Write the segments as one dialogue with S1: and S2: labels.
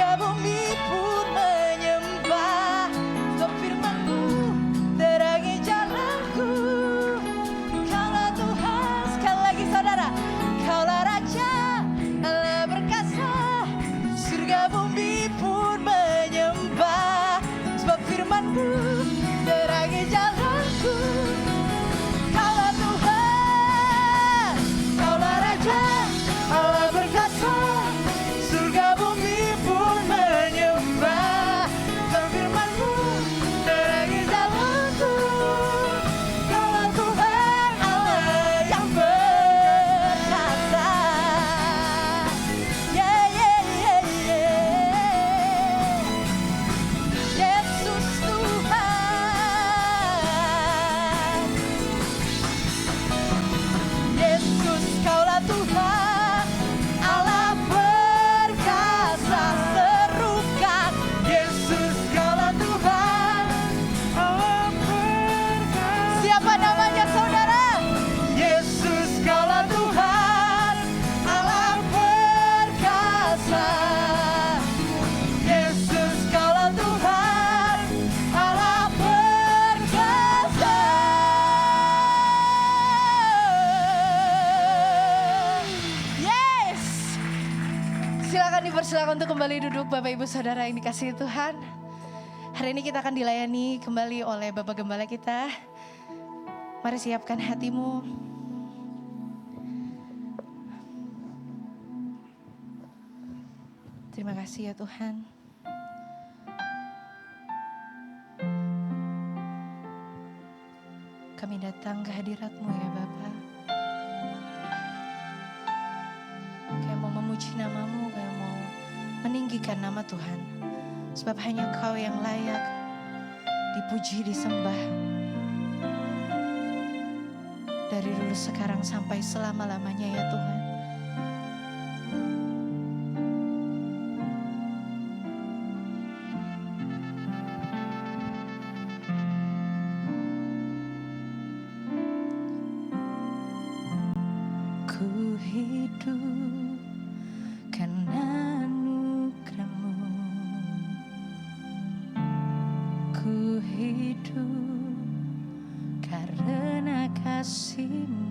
S1: surga bumi pun menyembah. Sebab firman-Mu terangi jalanku. Kaulah Tuhan, sekali lagi saudara, Kaulah Raja, Allah berkasa, surga bumi pun menyembah. Sebab firman-Mu terangi jalanku. Kaulah Tuhan, Kaulah Raja, Allah berkasa, surga bumi pun menyembah. Sebab firman-Mu terangi jalanku. Kaulah Tuhan, Allah yang berkasa. Yeah, yeah, yeah, yeah. Yesus Tuhan, Yesus Kaulah Tuhan, Allah berkasa. Serukan, Yesus Kaulah Tuhan, Allah berkasa. Siapa namanya saudara? Yesus Kaulah Tuhan, Allah berkasa. Yesus Kaulah Tuhan, Allah berkasa. Yes. Silakan dipersilakan untuk kembali duduk Bapak Ibu Saudara yang dikasihi Tuhan. Hari ini kita akan dilayani kembali oleh Bapak Gembala kita. Mari siapkan hatimu. Terima kasih ya Tuhan. Kami datang ke hadirat-Mu ya Bapa. Kami mau memuji nama-Mu, kami mau meninggikan nama Tuhan. Sebab hanya Kau yang layak dipuji, disembah. Dari dulu, sekarang, sampai selama-lamanya ya Tuhan. Ku hidup karena anugerah-Mu. Ku hidup karena kasih-Mu.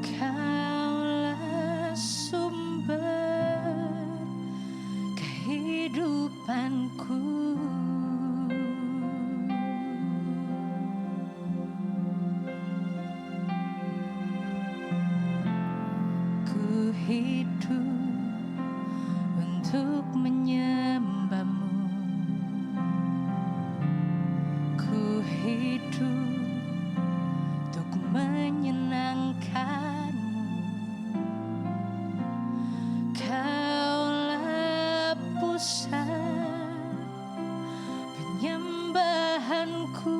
S1: Kaulah sumber kehidupanku. Ku hidup untuk menyembah-Mu. Ku hidup untuk menyenangkan-Mu. Kaulah pusat penyembahanku.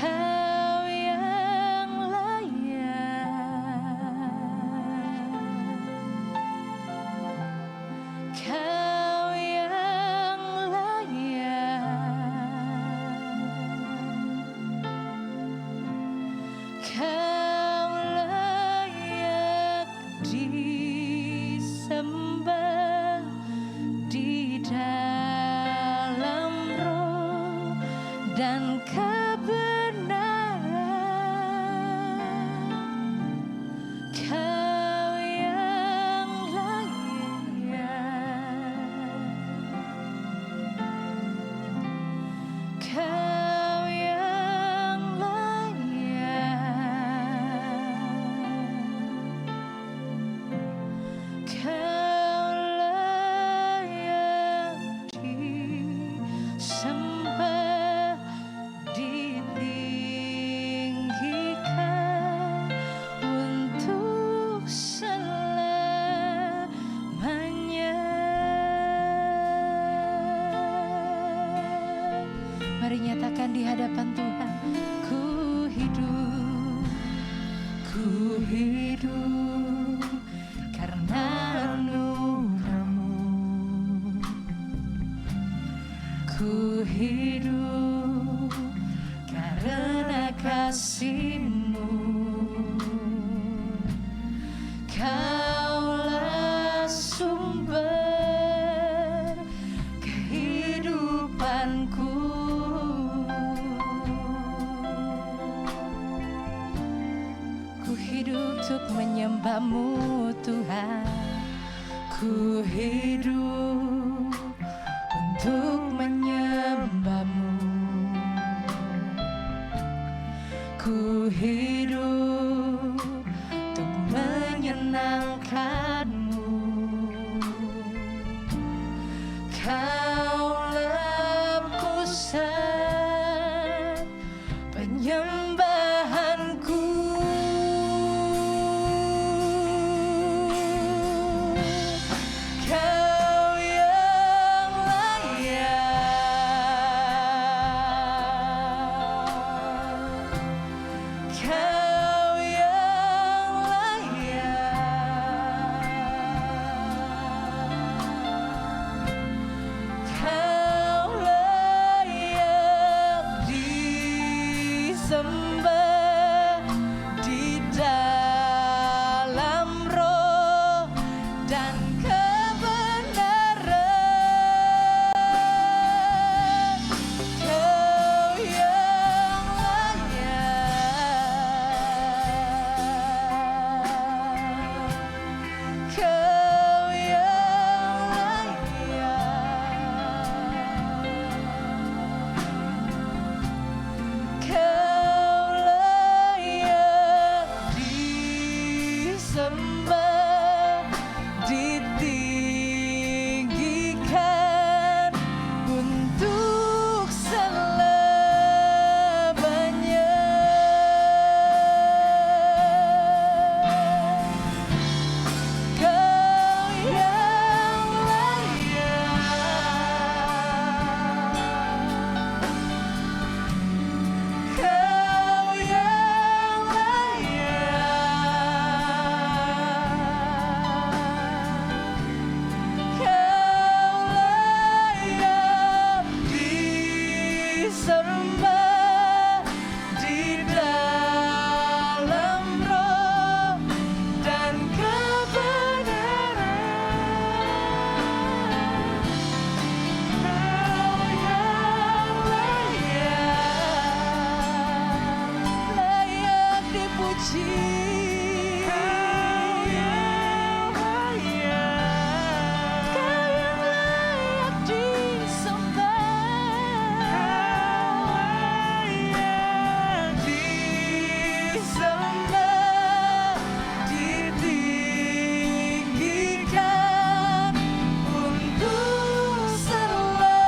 S1: Kau yang layak, Kau yang layak, Kau layak disembah di dalam roh dan kebenaran. Kau yang layak, Kau yang layak, Kau layak disembah, ditinggikan untuk selamanya. Mari nyatakan di hadapan Tuhan. Ku hidup karena anugerah-Mu. Ku hidup karena kasih-Mu. untuk menyembah-Mu Tuhan. Ku hidup untuk menyembah-Mu. Ku hidup untuk menyenangkan-Mu. Kaulah pusat penyembahanku. Kau yang layak, Kau yang layak, Kau layak disembah di dalam roh dan kebenaran. Kau yang layak, Kau yang layak, Kau layak disembah, ditinggikan untuk selamanya. Kau yang layak, Kau yang layak, Kau layak disembah di dalam roh dan kebenaran. Kau yang layak dipuji. Kau yang layak, Kau yang layak disembah. Kau layak disembah, ditinggikan untuk selamanya.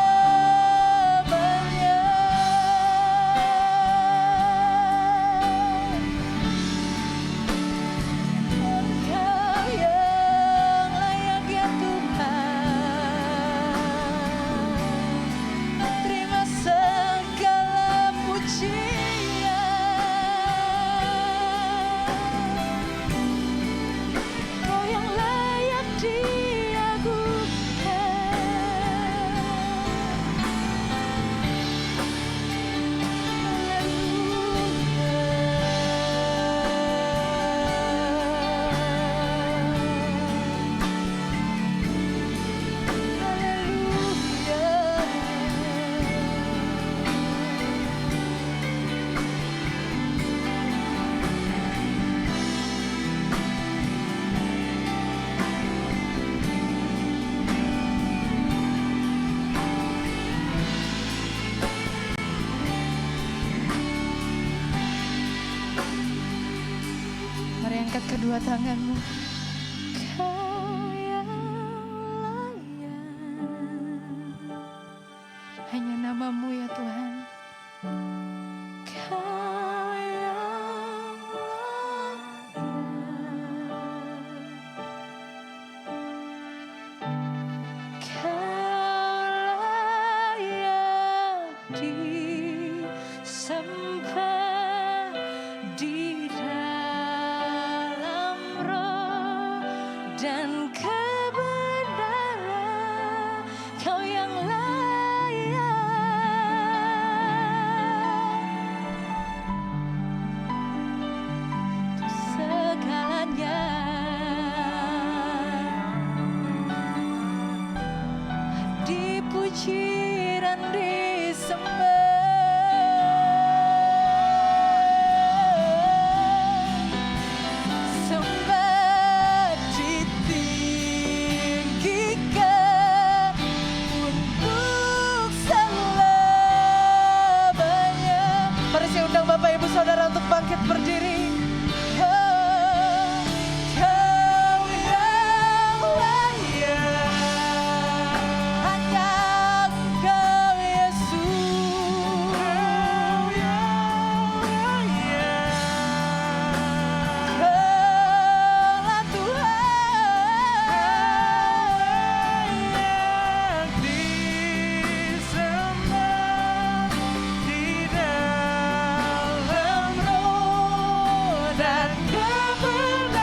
S1: Kau yang layak ya Tuhan, terima segala pujian. Kau yang layak Mari angkat kedua tanganmu. Kau yang layak, hanya nama-Mu ya Tuhan. Kau yang layak, Kau layak disembah di dalam roh dan kebenaran. Kau yang layak untuk segalanya. Dipuji dan disembah. undang Bapak Ibu Saudara untuk bangkit berdiri. Oh, Kau yang layak, hanya Engkau Yesus. Kau yang layak, Kaulah Tuhan yang disembah di dalam roh dan kebenaran.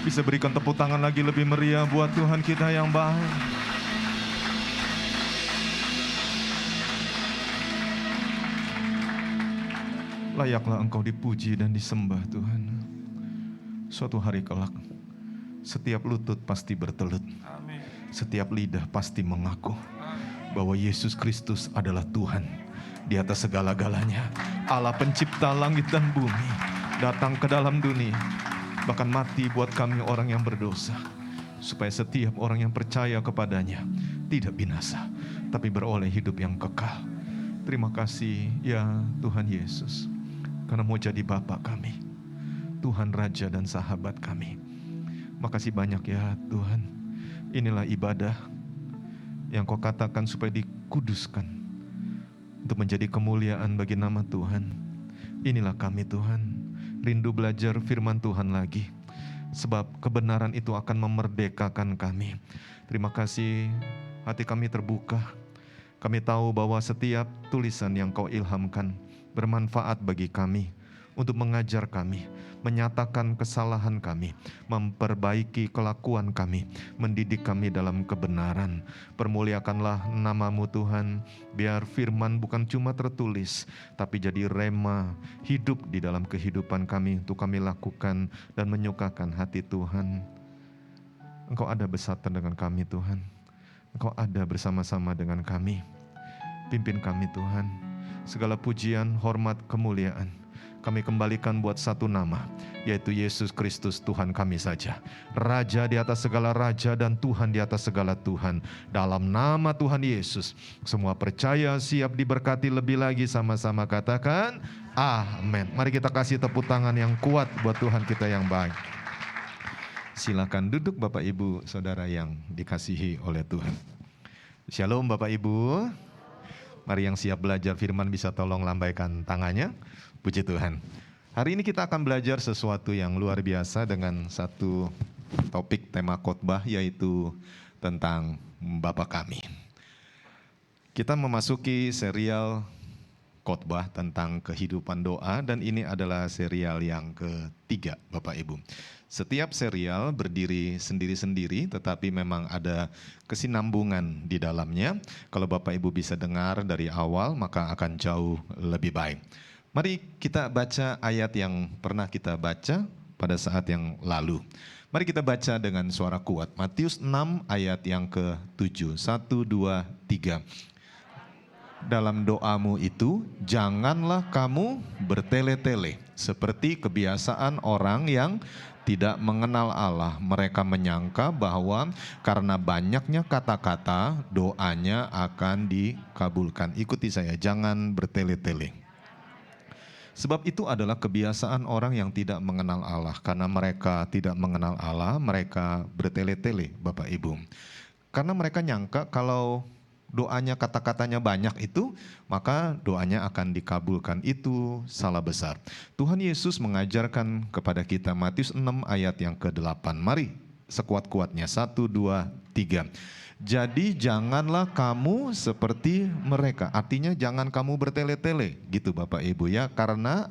S2: Bisa berikan tepuk tangan lagi lebih meriah buat Tuhan kita yang baik. Layaklah Engkau dipuji dan disembah Tuhan. Suatu hari kelak, setiap lutut pasti bertelut. Setiap lidah pasti mengaku bahwa Yesus Kristus adalah Tuhan di atas segala-galanya. Allah pencipta langit dan bumi datang ke dalam dunia, bahkan mati buat kami orang yang berdosa, supaya setiap orang yang percaya kepadanya tidak binasa, tapi beroleh hidup yang kekal. Terima kasih ya Tuhan Yesus, karena mau jadi Bapa kami, Tuhan Raja dan sahabat kami. Makasih banyak ya Tuhan. Inilah ibadah yang Kau katakan supaya dikuduskan untuk menjadi kemuliaan bagi nama Tuhan. Inilah kami Tuhan, rindu belajar firman Tuhan lagi, sebab kebenaran itu akan memerdekakan kami. Terima kasih, hati kami terbuka. Kami tahu bahwa setiap tulisan yang Kau ilhamkan bermanfaat bagi kami, untuk mengajar kami, menyatakan kesalahan kami, memperbaiki kelakuan kami, mendidik kami dalam kebenaran. Permuliakanlah nama-Mu Tuhan, biar firman bukan cuma tertulis, tapi jadi rema hidup di dalam kehidupan kami, untuk kami lakukan dan menyukakan hati Tuhan. Engkau ada bersama dengan kami Tuhan, Engkau ada bersama-sama dengan kami. Pimpin kami Tuhan, segala pujian, hormat, kemuliaan kami kembalikan buat satu nama, yaitu Yesus Kristus Tuhan kami saja. Raja di atas segala raja dan Tuhan di atas segala Tuhan. Dalam nama Tuhan Yesus, semua percaya siap diberkati lebih lagi, sama-sama katakan amin. Mari kita kasih tepuk tangan yang kuat buat Tuhan kita yang baik. Silakan duduk Bapak Ibu Saudara yang dikasihi oleh Tuhan. Shalom Bapak Ibu. Mari yang siap belajar firman bisa tolong lambaikan tangannya. Puji Tuhan. Hari ini kita akan belajar sesuatu yang luar biasa dengan satu topik tema khotbah, yaitu tentang Bapa Kami. Kita memasuki serial khotbah tentang kehidupan doa, dan ini adalah serial yang ketiga Bapak Ibu. Setiap serial berdiri sendiri-sendiri, tetapi memang ada kesinambungan di dalamnya. Kalau Bapak Ibu bisa dengar dari awal, maka akan jauh lebih baik. Mari kita baca ayat yang pernah kita baca pada saat yang lalu. Mari kita baca dengan suara kuat. Matius 6 ayat yang ke-7. 1, 2, 3. Dalam doamu itu, janganlah kamu bertele-tele, seperti kebiasaan orang yang tidak mengenal Allah. Mereka menyangka bahwa karena banyaknya kata-kata, doanya akan dikabulkan. Ikuti saya, jangan bertele-tele. Sebab itu adalah kebiasaan orang yang tidak mengenal Allah. Karena mereka tidak mengenal Allah, mereka bertele-tele Bapak Ibu. Karena mereka nyangka kalau doanya, kata-katanya banyak itu, maka doanya akan dikabulkan. Itu salah besar. Tuhan Yesus mengajarkan kepada kita, Matius 6 ayat yang ke-8. Mari sekuat-kuatnya, 1, 2, 3. Jadi janganlah kamu seperti mereka. Artinya jangan kamu bertele-tele gitu Bapak Ibu ya. Karena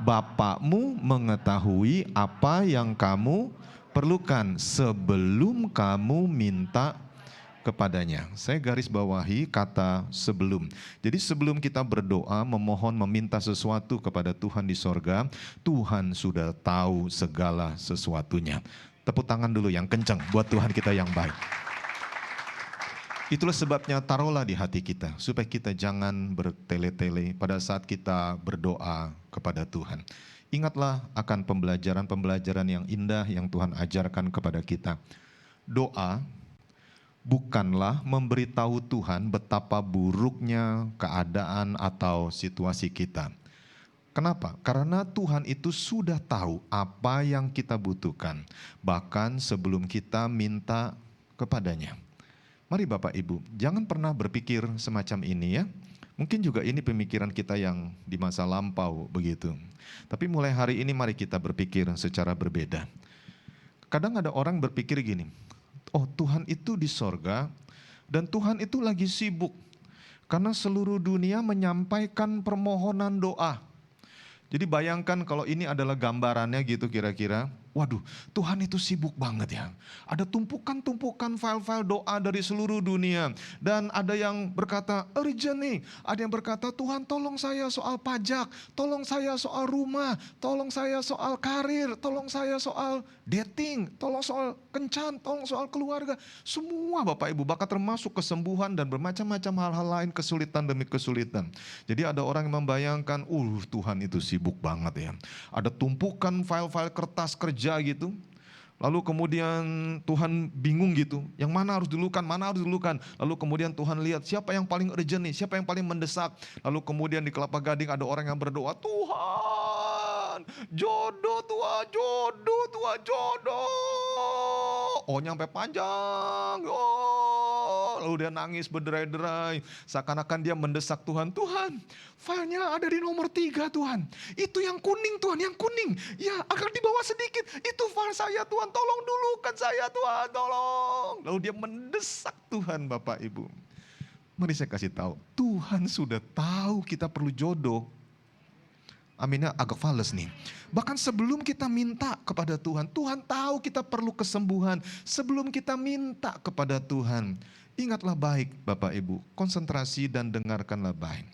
S2: Bapakmu mengetahui apa yang kamu perlukan sebelum kamu minta kepadanya. Saya garis bawahi kata sebelum. Jadi sebelum kita berdoa, memohon, meminta sesuatu kepada Tuhan di sorga, Tuhan sudah tahu segala sesuatunya. Tepuk tangan dulu yang kencang buat Tuhan kita yang baik. Itulah sebabnya taruhlah di hati kita, supaya kita jangan bertele-tele pada saat kita berdoa kepada Tuhan. Ingatlah akan pembelajaran-pembelajaran yang indah yang Tuhan ajarkan kepada kita. Doa bukanlah memberitahu Tuhan betapa buruknya keadaan atau situasi kita. Kenapa? Karena Tuhan itu sudah tahu apa yang kita butuhkan, bahkan sebelum kita minta kepadanya. Mari Bapak Ibu, jangan pernah berpikir semacam ini ya. Mungkin juga ini pemikiran kita yang di masa lampau begitu. Tapi mulai hari ini mari kita berpikir secara berbeda. Kadang ada orang berpikir gini, oh Tuhan itu di sorga dan Tuhan itu lagi sibuk. Karena seluruh dunia menyampaikan permohonan doa. Jadi bayangkan kalau ini adalah gambarannya gitu kira-kira. Waduh, Tuhan itu sibuk banget ya. Ada tumpukan-tumpukan file-file doa dari seluruh dunia. Dan ada yang berkata, urgent nih. Ada yang berkata, Tuhan tolong saya soal pajak. Tolong saya soal rumah. Tolong saya soal karir. Tolong saya soal dating. Tolong soal kencan. Tolong soal keluarga. Semua Bapak Ibu, bahkan termasuk kesembuhan dan bermacam-macam hal-hal lain, kesulitan demi kesulitan. Jadi ada orang yang membayangkan, Tuhan itu sibuk banget ya. Ada tumpukan file-file kertas kerja gitu. Lalu kemudian Tuhan bingung gitu, yang mana harus didulukan, mana harus didulukan. Lalu kemudian Tuhan lihat siapa yang paling urgent nih, siapa yang paling mendesak. Lalu kemudian di Kelapa Gading ada orang yang berdoa, Tuhan, jodoh Tuhan, jodoh Tuhan, jodoh. Oh nyampe panjang, lalu dia nangis berderai-derai. Seakan-akan dia mendesak Tuhan, Tuhan filenya ada di nomor 3 Tuhan. Itu yang kuning Tuhan, yang kuning. Ya akan di bawah sedikit, itu file saya Tuhan, tolong dulukan saya Tuhan, tolong. Lalu dia mendesak Tuhan Bapak Ibu. Mari saya kasih tahu, Tuhan sudah tahu kita perlu jodoh. Aminnya agak fales nih. Bahkan sebelum kita minta kepada Tuhan, Tuhan tahu kita perlu kesembuhan. Sebelum kita minta kepada Tuhan, ingatlah baik Bapak Ibu, konsentrasi dan dengarkanlah baik.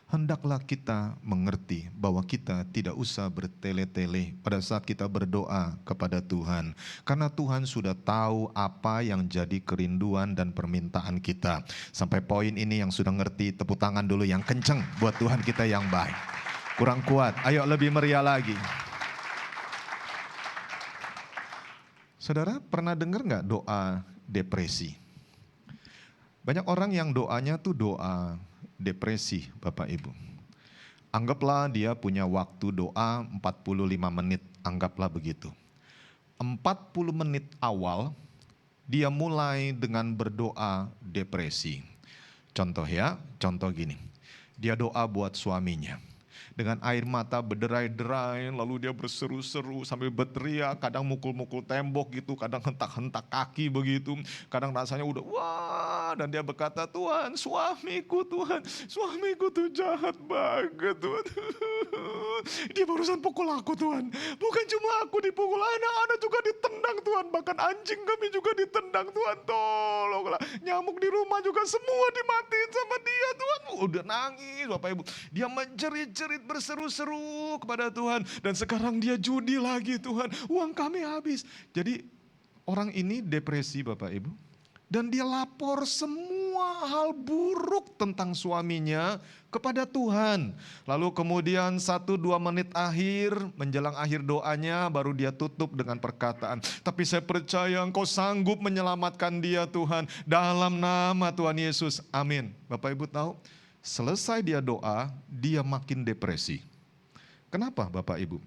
S2: hendaklah kita mengerti bahwa kita tidak usah bertele-tele pada saat kita berdoa kepada Tuhan. Karena Tuhan sudah tahu apa yang jadi kerinduan dan permintaan kita. Sampai poin ini yang sudah ngerti, tepuk tangan dulu yang kenceng buat Tuhan kita yang baik. Kurang kuat, ayo lebih meriah lagi. Saudara pernah dengar nggak doa depresi? Banyak orang yang doanya tuh doa depresi, Bapak Ibu. Anggaplah dia punya waktu doa 45 menit, anggaplah begitu. 40 menit awal, dia mulai dengan berdoa depresi. Contoh gini, dia doa buat suaminya. Dengan air mata berderai-derai, lalu dia berseru-seru sambil berteriak, kadang mukul-mukul tembok gitu, kadang hentak-hentak kaki begitu, kadang rasanya udah wah, dan dia berkata, Tuhan, suamiku tuh jahat banget Tuhan. Dia barusan pukul aku Tuhan, bukan cuma aku dipukul, anak-anak juga ditendang Tuhan, bahkan anjing kami juga ditendang Tuhan, tolonglah. Nyamuk di rumah juga semua dimatiin sama dia Tuhan. Udah nangis Bapak Ibu, dia menjerit-jerit berseru-seru kepada Tuhan, dan sekarang dia judi lagi Tuhan, uang kami habis. Jadi orang ini depresi Bapak Ibu, dan dia lapor semua hal buruk tentang suaminya kepada Tuhan. Lalu kemudian 1-2 menit akhir, menjelang akhir doanya, baru dia tutup dengan perkataan, tapi saya percaya Engkau sanggup menyelamatkan dia Tuhan, dalam nama Tuhan Yesus, amin. Bapak Ibu tahu, selesai dia doa, dia makin depresi. Kenapa Bapak Ibu?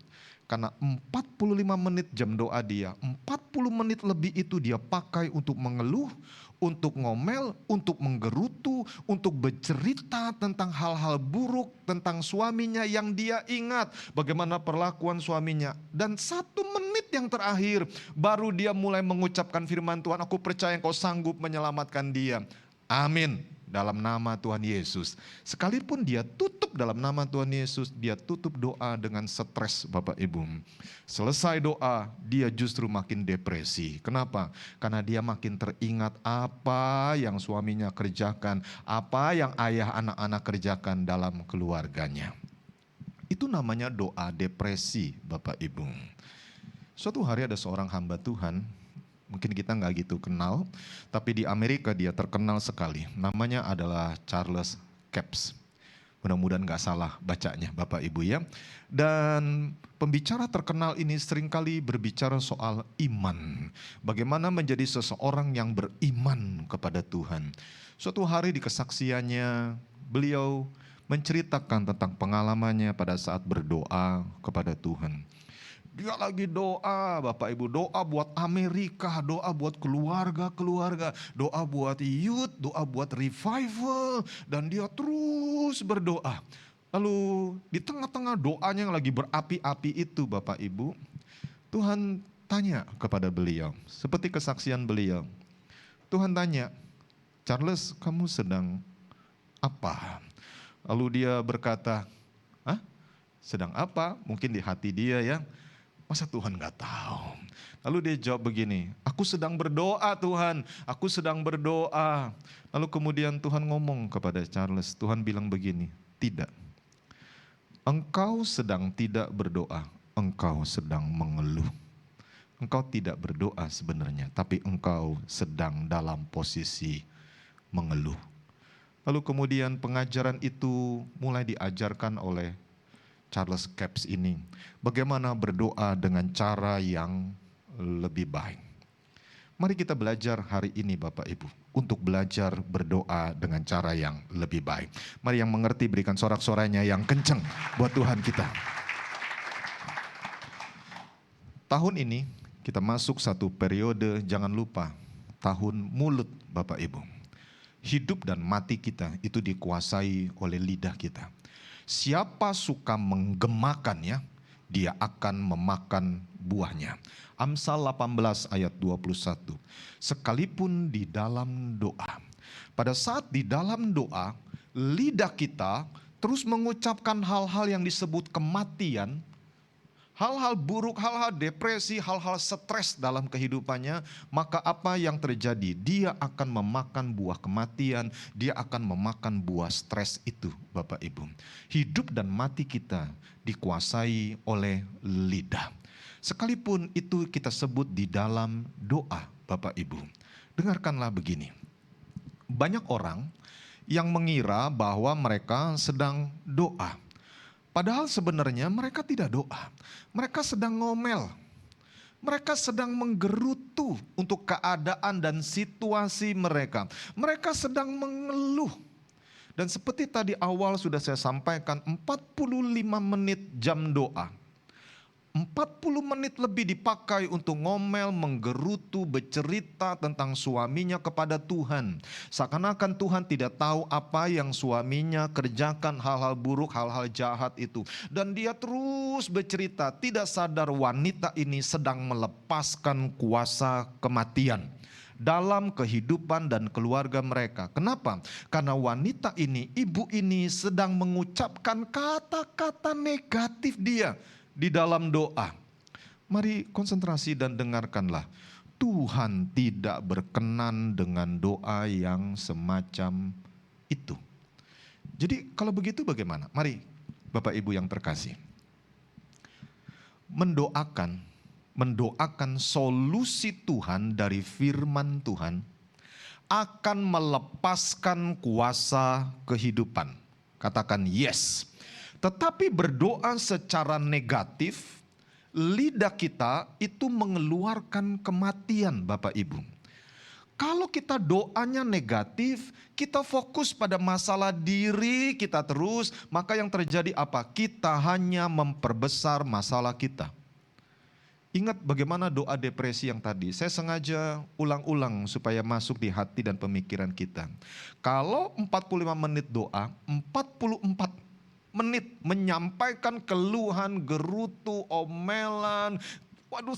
S2: Karena 45 menit jam doa dia, 40 menit lebih itu dia pakai untuk mengeluh, untuk ngomel, untuk menggerutu, untuk bercerita tentang hal-hal buruk tentang suaminya yang dia ingat, bagaimana perlakuan suaminya. Dan 1 menit yang terakhir, baru dia mulai mengucapkan firman Tuhan, aku percaya Engkau sanggup menyelamatkan dia. Amin. Dalam nama Tuhan Yesus. Sekalipun dia tutup dalam nama Tuhan Yesus, dia tutup doa dengan stres Bapak Ibu. Selesai doa, dia justru makin depresi. Kenapa? Karena dia makin teringat apa yang suaminya kerjakan, apa yang ayah anak-anak kerjakan dalam keluarganya. Itu namanya doa depresi Bapak Ibu. Suatu hari ada seorang hamba Tuhan, mungkin kita nggak gitu kenal, tapi di Amerika dia terkenal sekali. Namanya adalah Charles Capps. Mudah-mudahan nggak salah bacanya Bapak Ibu ya. Dan pembicara terkenal ini seringkali berbicara soal iman. Bagaimana menjadi seseorang yang beriman kepada Tuhan. Suatu hari di kesaksiannya, beliau menceritakan tentang pengalamannya pada saat berdoa kepada Tuhan. Dia lagi doa Bapak Ibu, doa buat Amerika, doa buat keluarga-keluarga, doa buat youth, doa buat revival, dan dia terus berdoa. Lalu di tengah-tengah doanya yang lagi berapi-api itu Bapak Ibu, Tuhan tanya kepada beliau, seperti kesaksian beliau. Tuhan tanya, Charles, kamu sedang apa? Lalu dia berkata, hah? Sedang apa? Mungkin di hati dia ya. Masa Tuhan gak tahu? Lalu dia jawab begini, aku sedang berdoa Tuhan, aku sedang berdoa. Lalu kemudian Tuhan ngomong kepada Charles, Tuhan bilang begini, tidak. Engkau sedang tidak berdoa, engkau sedang mengeluh. Engkau tidak berdoa sebenarnya, tapi engkau sedang dalam posisi mengeluh. Lalu kemudian pengajaran itu mulai diajarkan oleh Charles Capps ini, bagaimana berdoa dengan cara yang lebih baik. Mari kita belajar hari ini Bapak Ibu, untuk belajar berdoa dengan cara yang lebih baik. Mari yang mengerti berikan sorak-soranya yang kenceng buat Tuhan kita. Tahun ini kita masuk satu periode, jangan lupa, tahun mulut Bapak Ibu. Hidup dan mati kita itu dikuasai oleh lidah kita. Siapa suka menggemakannya, dia akan memakan buahnya. Amsal 18 ayat 21. Sekalipun di dalam doa. Pada saat di dalam doa, lidah kita terus mengucapkan hal-hal yang disebut kematian, hal-hal buruk, hal-hal depresi, hal-hal stres dalam kehidupannya, maka apa yang terjadi? Dia akan memakan buah kematian, dia akan memakan buah stres itu, Bapak Ibu. Hidup dan mati kita dikuasai oleh lidah. Sekalipun itu kita sebut di dalam doa, Bapak Ibu. Dengarkanlah begini. Banyak orang yang mengira bahwa mereka sedang doa. Padahal sebenarnya mereka tidak doa. Mereka sedang ngomel. Mereka sedang menggerutu untuk keadaan dan situasi mereka. Mereka sedang mengeluh. Dan seperti tadi awal sudah saya sampaikan, 45 menit jam doa. 40 menit lebih dipakai untuk ngomel, menggerutu, bercerita tentang suaminya kepada Tuhan. Seakan-akan Tuhan tidak tahu apa yang suaminya kerjakan, hal-hal buruk, hal-hal jahat itu. Dan dia terus bercerita, tidak sadar wanita ini sedang melepaskan kuasa kematian dalam kehidupan dan keluarga mereka. Kenapa? Karena wanita ini, ibu ini sedang mengucapkan kata-kata negatif dia di dalam doa. Mari konsentrasi dan dengarkanlah. Tuhan tidak berkenan dengan doa yang semacam itu. Jadi kalau begitu bagaimana? Mari Bapak Ibu yang terkasih. Mendoakan solusi Tuhan dari firman Tuhan akan melepaskan kuasa kehidupan. Katakan yes. Tetapi berdoa secara negatif, lidah kita itu mengeluarkan kematian, Bapak Ibu. Kalau kita doanya negatif, kita fokus pada masalah diri kita terus, maka yang terjadi apa? Kita hanya memperbesar masalah kita. Ingat bagaimana doa depresi yang tadi, saya sengaja ulang-ulang supaya masuk di hati dan pemikiran kita. Kalau 45 menit doa, 44 menit menyampaikan keluhan, gerutu, omelan,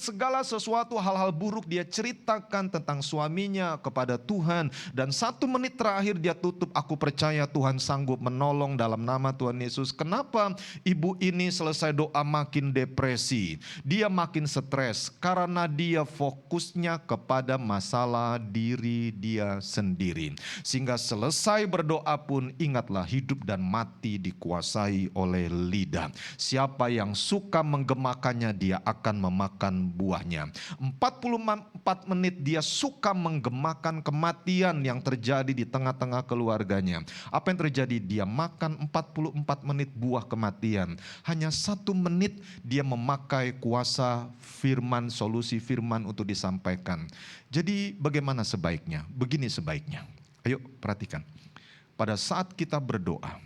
S2: segala sesuatu hal-hal buruk dia ceritakan tentang suaminya kepada Tuhan. Dan 1 menit terakhir dia tutup, aku percaya Tuhan sanggup menolong dalam nama Tuhan Yesus. Kenapa ibu ini selesai doa makin depresi? Dia makin stres karena dia fokusnya kepada masalah diri dia sendiri. Sehingga selesai berdoa pun ingatlah hidup dan mati dikuasai oleh lidah. Siapa yang suka menggemakannya dia akan memakan buahnya. 44 menit dia suka menggemakan kematian yang terjadi di tengah-tengah keluarganya. Apa yang terjadi? Dia makan 44 menit buah kematian. Hanya 1 menit dia memakai kuasa firman, solusi firman untuk disampaikan. Jadi bagaimana sebaiknya? Begini sebaiknya. Ayo perhatikan. Pada saat kita berdoa,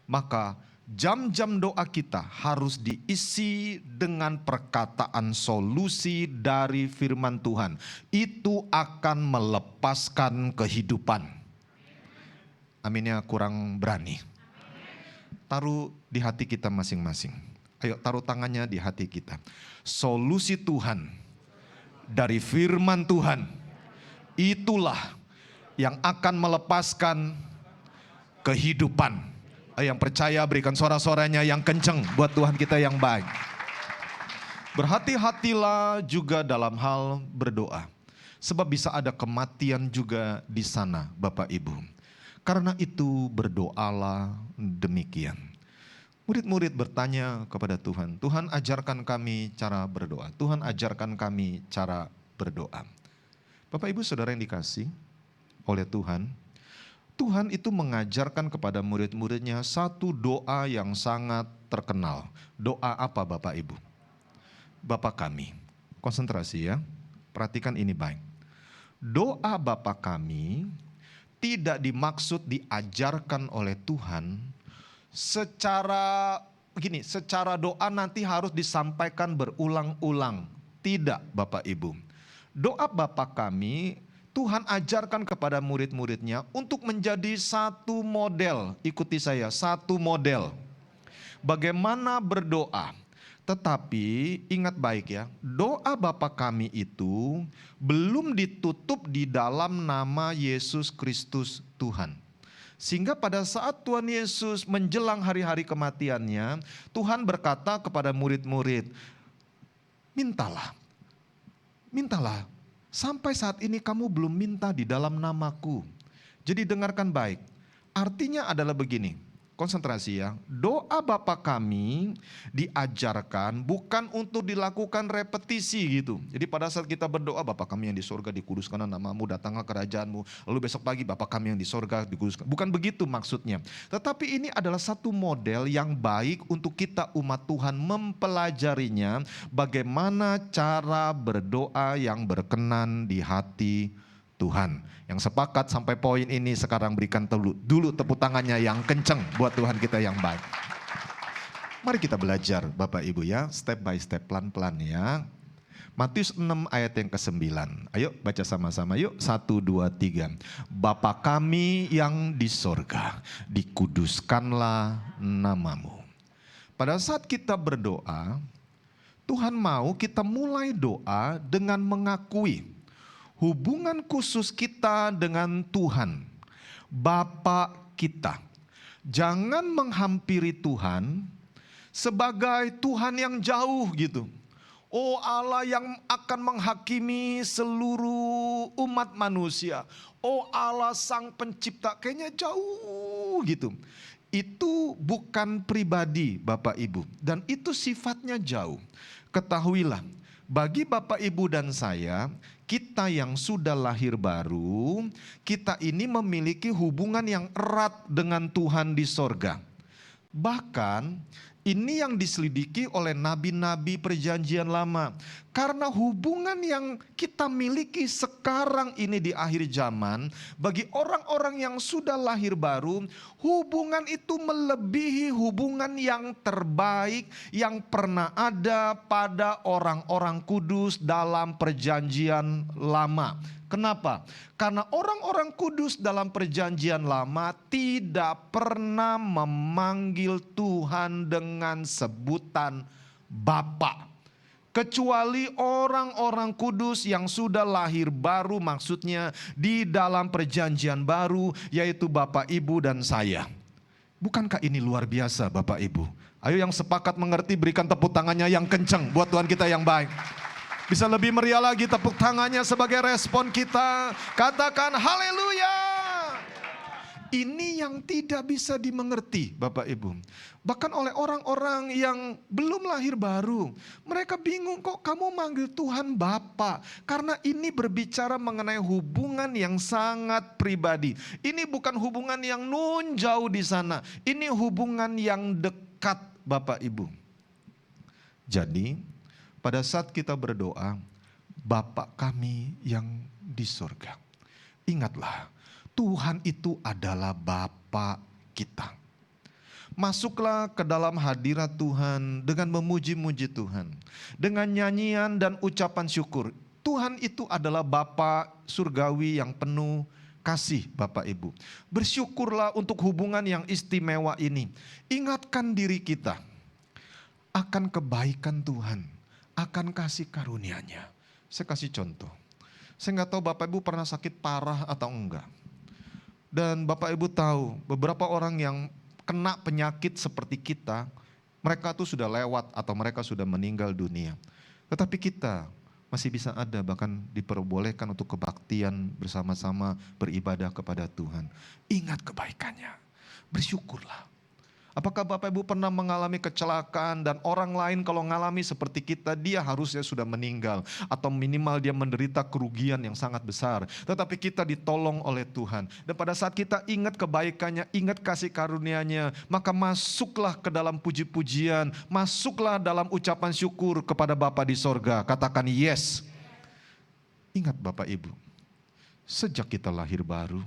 S2: maka jam-jam doa kita harus diisi dengan perkataan solusi dari firman Tuhan. Itu akan melepaskan kehidupan. Aminnya kurang berani. Taruh di hati kita masing-masing. Ayo taruh tangannya di hati kita. Solusi Tuhan dari firman Tuhan, itulah yang akan melepaskan kehidupan. Yang percaya berikan suara-suaranya yang kenceng buat Tuhan kita yang baik. Berhati-hatilah juga dalam hal berdoa. Sebab bisa ada kematian juga di sana Bapak Ibu. Karena itu berdoalah demikian. Murid-murid bertanya kepada Tuhan, Tuhan ajarkan kami cara berdoa. Tuhan ajarkan kami cara berdoa. Bapak Ibu Saudara yang dikasih oleh Tuhan, Tuhan itu mengajarkan kepada murid-muridnya satu doa yang sangat terkenal. Doa apa Bapak Ibu? Bapa kami. Konsentrasi ya, perhatikan ini baik. Doa Bapa kami tidak dimaksud diajarkan oleh Tuhan secara doa nanti harus disampaikan berulang-ulang. Tidak Bapak Ibu. Doa Bapa kami Tuhan ajarkan kepada murid-muridnya untuk menjadi satu model. Ikuti saya, satu model. Bagaimana berdoa. Tetapi ingat baik ya, doa Bapa kami itu belum ditutup di dalam nama Yesus Kristus Tuhan. Sehingga pada saat Tuhan Yesus menjelang hari-hari kematiannya, Tuhan berkata kepada murid-murid, mintalah, mintalah. Sampai saat ini kamu belum minta di dalam namaku. Jadi dengarkan baik. Artinya adalah begini, konsentrasi ya. Doa Bapa kami diajarkan bukan untuk dilakukan repetisi gitu. Jadi pada saat kita berdoa, Bapa kami yang di sorga dikuduskanlah namamu, datanglah kerajaanmu. Lalu besok pagi Bapa kami yang di sorga dikuduskan. Bukan begitu maksudnya. Tetapi ini adalah satu model yang baik untuk kita umat Tuhan mempelajarinya. Bagaimana cara berdoa yang berkenan di hati Tuhan. Yang sepakat sampai poin ini sekarang berikan dulu tepuk tangannya yang kenceng buat Tuhan kita yang baik. Mari kita belajar Bapak Ibu ya, step by step, pelan-pelan ya. Matius 6 ayat yang ke-9. Ayo baca sama-sama yuk, 1, 2, 3. Bapa kami yang di sorga, dikuduskanlah namamu. Pada saat kita berdoa, Tuhan mau kita mulai doa dengan mengakui hubungan khusus kita dengan Tuhan, Bapa kita. Jangan menghampiri Tuhan sebagai Tuhan yang jauh gitu. Oh Allah yang akan menghakimi seluruh umat manusia. Oh Allah sang pencipta, kayaknya jauh gitu. Itu bukan pribadi Bapak Ibu dan itu sifatnya jauh. Ketahuilah, bagi Bapak Ibu dan saya, kita yang sudah lahir baru, kita ini memiliki hubungan yang erat dengan Tuhan di sorga. Bahkan ini yang diselidiki oleh nabi-nabi perjanjian lama. Karena hubungan yang kita miliki sekarang ini di akhir zaman, bagi orang-orang yang sudah lahir baru, hubungan itu melebihi hubungan yang terbaik yang pernah ada pada orang-orang kudus dalam perjanjian lama. Kenapa? Karena orang-orang kudus dalam perjanjian lama tidak pernah memanggil Tuhan dengan sebutan Bapa. Kecuali orang-orang kudus yang sudah lahir baru, maksudnya di dalam perjanjian baru, yaitu Bapak Ibu dan saya. Bukankah ini luar biasa Bapak Ibu? Ayo yang sepakat mengerti berikan tepuk tangannya yang kenceng buat Tuhan kita yang baik. Bisa lebih meriah lagi tepuk tangannya sebagai respon kita. Katakan haleluya. Ini yang tidak bisa dimengerti Bapak Ibu. Bahkan oleh orang-orang yang belum lahir baru. Mereka bingung kok kamu manggil Tuhan Bapa. Karena ini berbicara mengenai hubungan yang sangat pribadi. Ini bukan hubungan yang nun jauh di sana. Ini hubungan yang dekat Bapak Ibu. Jadi pada saat kita berdoa, Bapa kami yang di sorga. Ingatlah, Tuhan itu adalah Bapa kita. Masuklah ke dalam hadirat Tuhan dengan memuji-muji Tuhan. Dengan nyanyian dan ucapan syukur. Tuhan itu adalah Bapa surgawi yang penuh kasih Bapak Ibu. Bersyukurlah untuk hubungan yang istimewa ini. Ingatkan diri kita akan kebaikan Tuhan, akan kasih karunia-Nya. Saya kasih contoh. Saya nggak tahu Bapak Ibu pernah sakit parah atau enggak. Dan Bapak Ibu tahu beberapa orang yang kena penyakit seperti kita, mereka tuh sudah lewat atau mereka sudah meninggal dunia. Tetapi kita masih bisa ada, bahkan diperbolehkan untuk kebaktian bersama-sama beribadah kepada Tuhan. Ingat kebaikannya, bersyukurlah. Apakah Bapak Ibu pernah mengalami kecelakaan dan orang lain kalau mengalami seperti kita, dia harusnya sudah meninggal. Atau minimal dia menderita kerugian yang sangat besar. Tetapi kita ditolong oleh Tuhan. Dan pada saat kita ingat kebaikannya, ingat kasih karunia-Nya, maka masuklah ke dalam puji-pujian, masuklah dalam ucapan syukur kepada Bapa di sorga. Katakan yes. Ingat Bapak Ibu, sejak kita lahir baru,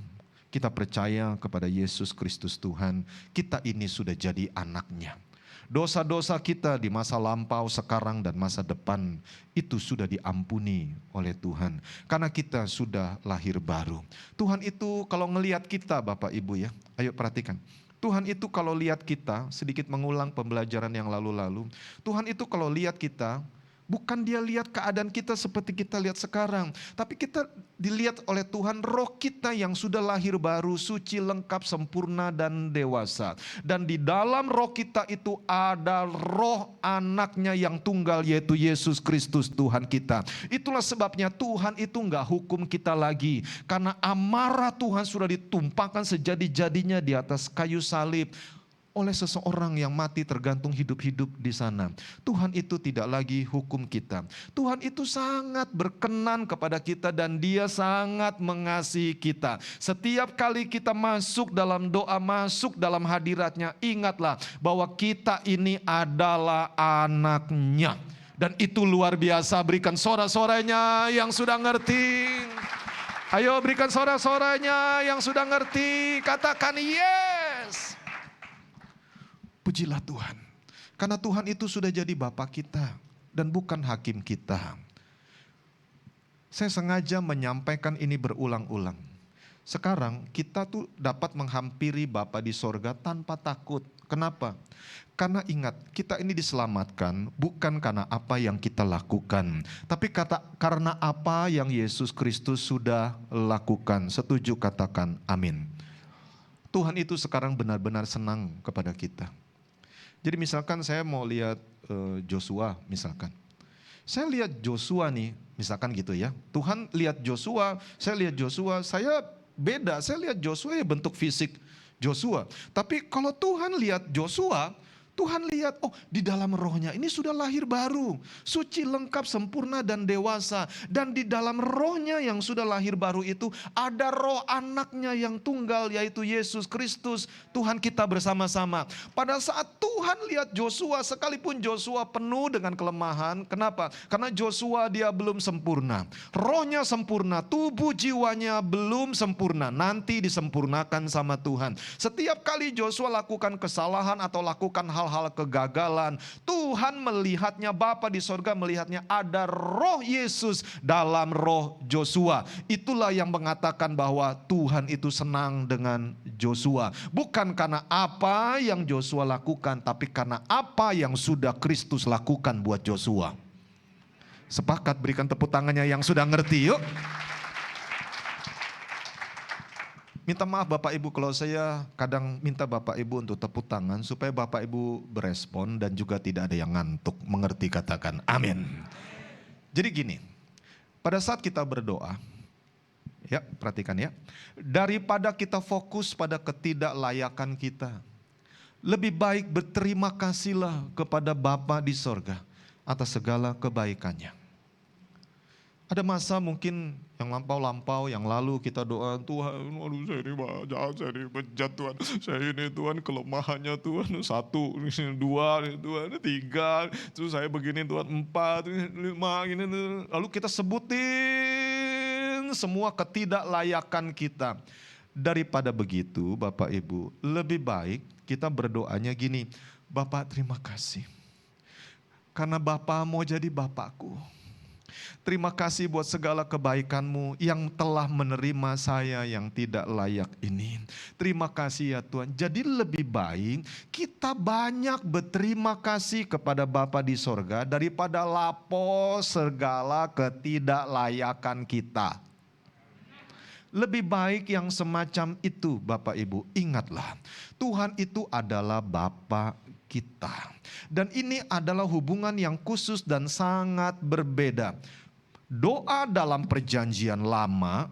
S2: kita percaya kepada Yesus Kristus Tuhan, kita ini sudah jadi anak-Nya. Dosa-dosa kita di masa lampau, sekarang dan masa depan itu sudah diampuni oleh Tuhan. Karena kita sudah lahir baru. Tuhan itu kalau ngelihat kita Bapak Ibu ya, ayo perhatikan. Tuhan itu kalau lihat kita, sedikit mengulang pembelajaran yang lalu-lalu. Tuhan itu kalau lihat kita, Bukan dia lihat keadaan kita seperti kita lihat sekarang. Tapi kita dilihat oleh Tuhan, roh kita yang sudah lahir baru, suci, lengkap, sempurna, dan dewasa. Dan di dalam roh kita itu ada roh anaknya yang tunggal, yaitu Yesus Kristus Tuhan kita. Itulah sebabnya Tuhan itu enggak hukum kita lagi. Karena amarah Tuhan sudah ditumpahkan sejadi-jadinya di atas kayu salib oleh seseorang yang mati tergantung hidup-hidup di sana. Tuhan itu tidak lagi hukum kita. Tuhan itu sangat berkenan kepada kita dan dia sangat mengasihi kita. Setiap kali kita masuk dalam doa, masuk dalam hadiratnya, ingatlah bahwa kita ini adalah anaknya. Dan itu luar biasa. Berikan sorak-soranya yang sudah ngerti. Ayo berikan sorak-soranya yang sudah ngerti. Katakan yes. Pujilah Tuhan, karena Tuhan itu sudah jadi Bapa kita dan bukan hakim kita. Saya sengaja menyampaikan ini berulang-ulang. Sekarang kita tuh dapat menghampiri Bapa di sorga tanpa takut. Kenapa? Karena ingat, kita ini diselamatkan bukan karena apa yang kita lakukan, tapi karena apa yang Yesus Kristus sudah lakukan. Setuju, katakan amin. Tuhan itu sekarang benar-benar senang kepada kita. Jadi misalkan saya mau lihat Joshua misalkan. Saya lihat Joshua nih, misalkan gitu ya. Tuhan lihat Joshua, saya lihat Joshua, saya beda. Saya lihat Joshua ya bentuk fisik Joshua. Tapi kalau Tuhan lihat Joshua, Tuhan lihat, oh di dalam rohnya ini sudah lahir baru. Suci, lengkap, sempurna, dan dewasa. Dan di dalam rohnya yang sudah lahir baru itu ada roh anaknya yang tunggal, yaitu Yesus Kristus. Tuhan kita bersama-sama. Pada saat Tuhan lihat Joshua, sekalipun Joshua penuh dengan kelemahan. Kenapa? Karena Joshua dia belum sempurna. Rohnya sempurna, tubuh jiwanya belum sempurna. Nanti disempurnakan sama Tuhan. Setiap kali Joshua lakukan kesalahan atau lakukan hal-hal kegagalan, Tuhan melihatnya, Bapa di sorga melihatnya ada roh Yesus dalam roh Joshua. Itulah yang mengatakan bahwa Tuhan itu senang dengan Joshua. Bukan karena apa yang Joshua lakukan, tapi karena apa yang sudah Kristus lakukan buat Joshua. Sepakat, berikan tepuk tangannya yang sudah ngerti yuk. Minta maaf Bapak Ibu kalau saya kadang minta Bapak Ibu untuk tepuk tangan supaya Bapak Ibu berespon dan juga tidak ada yang ngantuk. Mengerti, katakan amin. Jadi gini, pada saat kita berdoa, ya perhatikan ya, daripada kita fokus pada ketidaklayakan kita, lebih baik berterima kasihlah kepada Bapa di sorga atas segala kebaikannya. Ada masa mungkin yang lampau-lampau, yang lalu kita doa, Tuhan, waduh saya ini jahat, saya ini bejat Tuhan. Saya ini Tuhan kelemahannya Tuhan, 1, 2, Tuhan 3, terus saya begini Tuhan 4, 5, gini. Lalu kita sebutin semua ketidaklayakan kita. Daripada begitu Bapak Ibu, lebih baik kita berdoanya gini, Bapak terima kasih. Karena Bapak mau jadi Bapakku. Terima kasih buat segala kebaikan-Mu yang telah menerima saya yang tidak layak ini. Terima kasih ya Tuhan. Jadi lebih baik kita banyak berterima kasih kepada Bapa di sorga daripada lapor segala ketidaklayakan kita. Lebih baik yang semacam itu Bapak Ibu. Ingatlah, Tuhan itu adalah Bapa kita. Dan ini adalah hubungan yang khusus dan sangat berbeda. Doa dalam perjanjian lama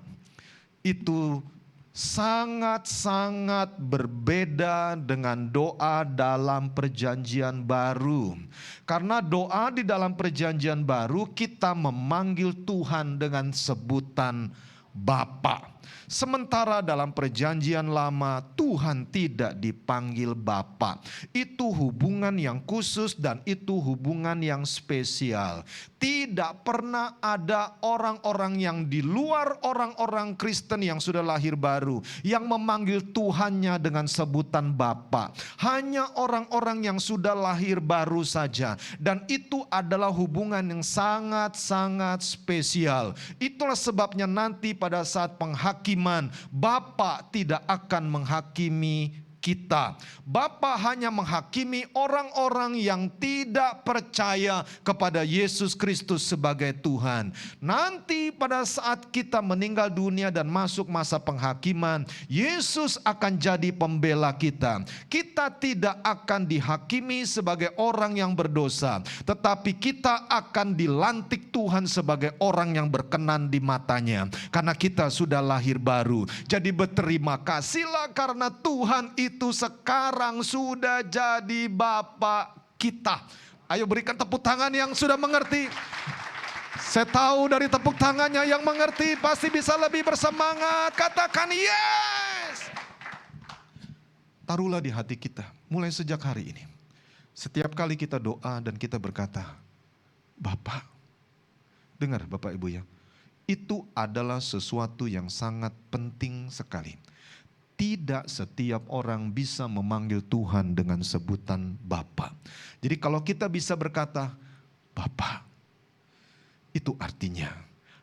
S2: itu sangat-sangat berbeda dengan doa dalam perjanjian baru. Karena doa di dalam perjanjian baru kita memanggil Tuhan dengan sebutan Bapa. Sementara dalam perjanjian lama Tuhan tidak dipanggil Bapa. Itu hubungan yang khusus dan itu hubungan yang spesial. Tidak pernah ada orang-orang yang di luar orang-orang Kristen yang sudah lahir baru yang memanggil Tuhannya dengan sebutan Bapa. Hanya orang-orang yang sudah lahir baru saja. Dan itu adalah hubungan yang sangat-sangat spesial. Itulah sebabnya nanti pada saat penghakiman, Bapa tidak akan menghakimi kita. Bapa hanya menghakimi orang-orang yang tidak percaya kepada Yesus Kristus sebagai Tuhan. Nanti pada saat kita meninggal dunia dan masuk masa penghakiman, Yesus akan jadi pembela kita. Kita tidak akan dihakimi sebagai orang yang berdosa, tetapi kita akan dilantik Tuhan sebagai orang yang berkenan di matanya. Karena kita sudah lahir baru. Jadi berterima kasihlah karena Tuhan itu sekarang sudah jadi Bapa kita. Ayo berikan tepuk tangan yang sudah mengerti. Saya tahu dari tepuk tangannya yang mengerti pasti bisa lebih bersemangat. Katakan yes. Taruhlah di hati kita mulai sejak hari ini. Setiap kali kita doa dan kita berkata, Bapa, dengar Bapak Ibu ya. Itu adalah sesuatu yang sangat penting sekali. Tidak setiap orang bisa memanggil Tuhan dengan sebutan Bapa. Jadi kalau kita bisa berkata, Bapa, itu artinya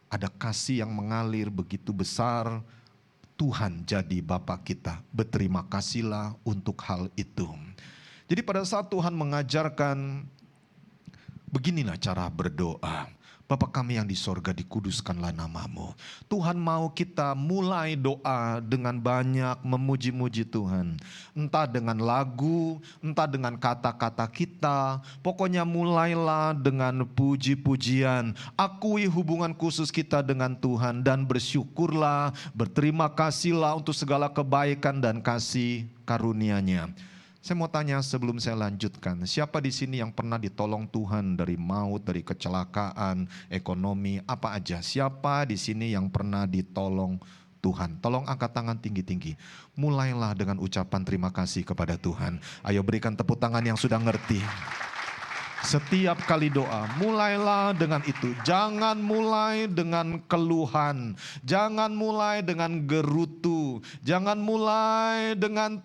S2: ada kasih yang mengalir begitu besar. Tuhan jadi Bapa kita. Berterima kasihlah untuk hal itu. Jadi pada saat Tuhan mengajarkan, beginilah cara berdoa. Bapa kami yang di sorga, dikuduskanlah namamu. Tuhan mau kita mulai doa dengan banyak memuji-muji Tuhan. Entah dengan lagu, entah dengan kata-kata kita. Pokoknya mulailah dengan puji-pujian. Akui hubungan khusus kita dengan Tuhan dan bersyukurlah, berterima kasihlah untuk segala kebaikan dan kasih karunia-Nya. Saya mau tanya sebelum saya lanjutkan, siapa di sini yang pernah ditolong Tuhan dari maut, dari kecelakaan, ekonomi, apa aja? Siapa di sini yang pernah ditolong Tuhan? Tolong angkat tangan tinggi-tinggi. Mulailah dengan ucapan terima kasih kepada Tuhan. Ayo berikan tepuk tangan yang sudah ngerti. Setiap kali doa, mulailah dengan itu. Jangan mulai dengan keluhan. Jangan mulai dengan gerutu. Jangan mulai dengan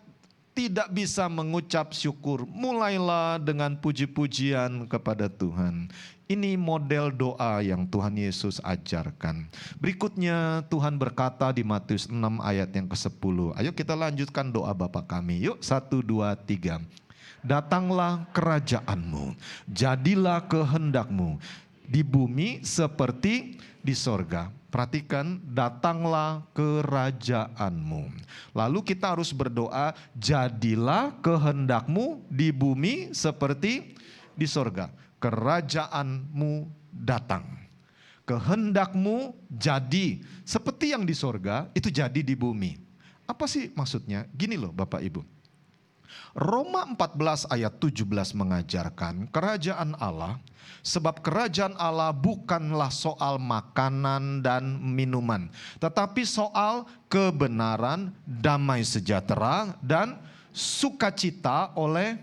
S2: tidak bisa mengucap syukur. Mulailah dengan puji-pujian kepada Tuhan. Ini model doa yang Tuhan Yesus ajarkan. Berikutnya Tuhan berkata di Matius 6 ayat yang ke-10. Ayo kita lanjutkan doa Bapa kami. Yuk 1, 2, 3. Datanglah kerajaanmu, jadilah kehendakmu di bumi seperti di sorga. Perhatikan, datanglah kerajaanmu. Lalu kita harus berdoa, jadilah kehendakmu di bumi seperti di sorga. Kerajaanmu datang. Kehendakmu jadi seperti yang di sorga, itu jadi di bumi. Apa sih maksudnya? Gini loh Bapak Ibu. Roma 14 ayat 17 mengajarkan kerajaan Allah, sebab kerajaan Allah bukanlah soal makanan dan minuman, tetapi soal kebenaran, damai sejahtera, dan sukacita oleh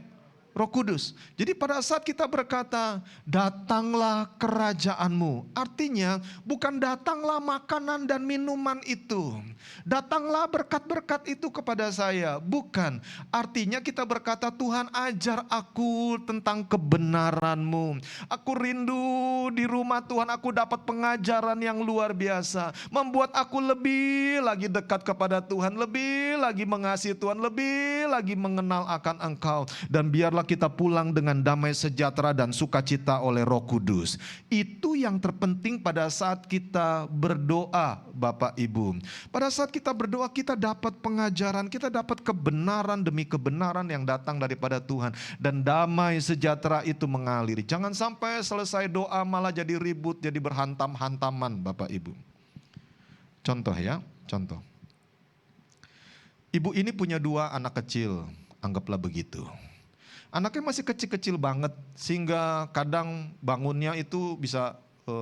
S2: Roh Kudus. Jadi pada saat kita berkata, datanglah kerajaanmu. Artinya bukan datanglah makanan dan minuman itu. Datanglah berkat-berkat itu kepada saya. Bukan. Artinya kita berkata, Tuhan ajar aku tentang kebenaran-Mu. Aku rindu di rumah Tuhan, aku dapat pengajaran yang luar biasa. Membuat aku lebih lagi dekat kepada Tuhan. Lebih lagi mengasihi Tuhan. Lebih lagi mengenal akan Engkau. Dan biarlah kita pulang dengan damai sejahtera dan sukacita oleh Roh Kudus. Itu yang terpenting pada saat kita berdoa, Bapak Ibu. Pada saat kita berdoa, kita dapat pengajaran, kita dapat kebenaran demi kebenaran yang datang daripada Tuhan. Dan damai sejahtera itu mengalir. Jangan sampai selesai doa malah jadi ribut, jadi berhantam-hantaman, Bapak Ibu. Contoh ya, contoh. Ibu ini punya 2 anak kecil, anggaplah begitu. Anaknya masih kecil-kecil banget sehingga kadang bangunnya itu bisa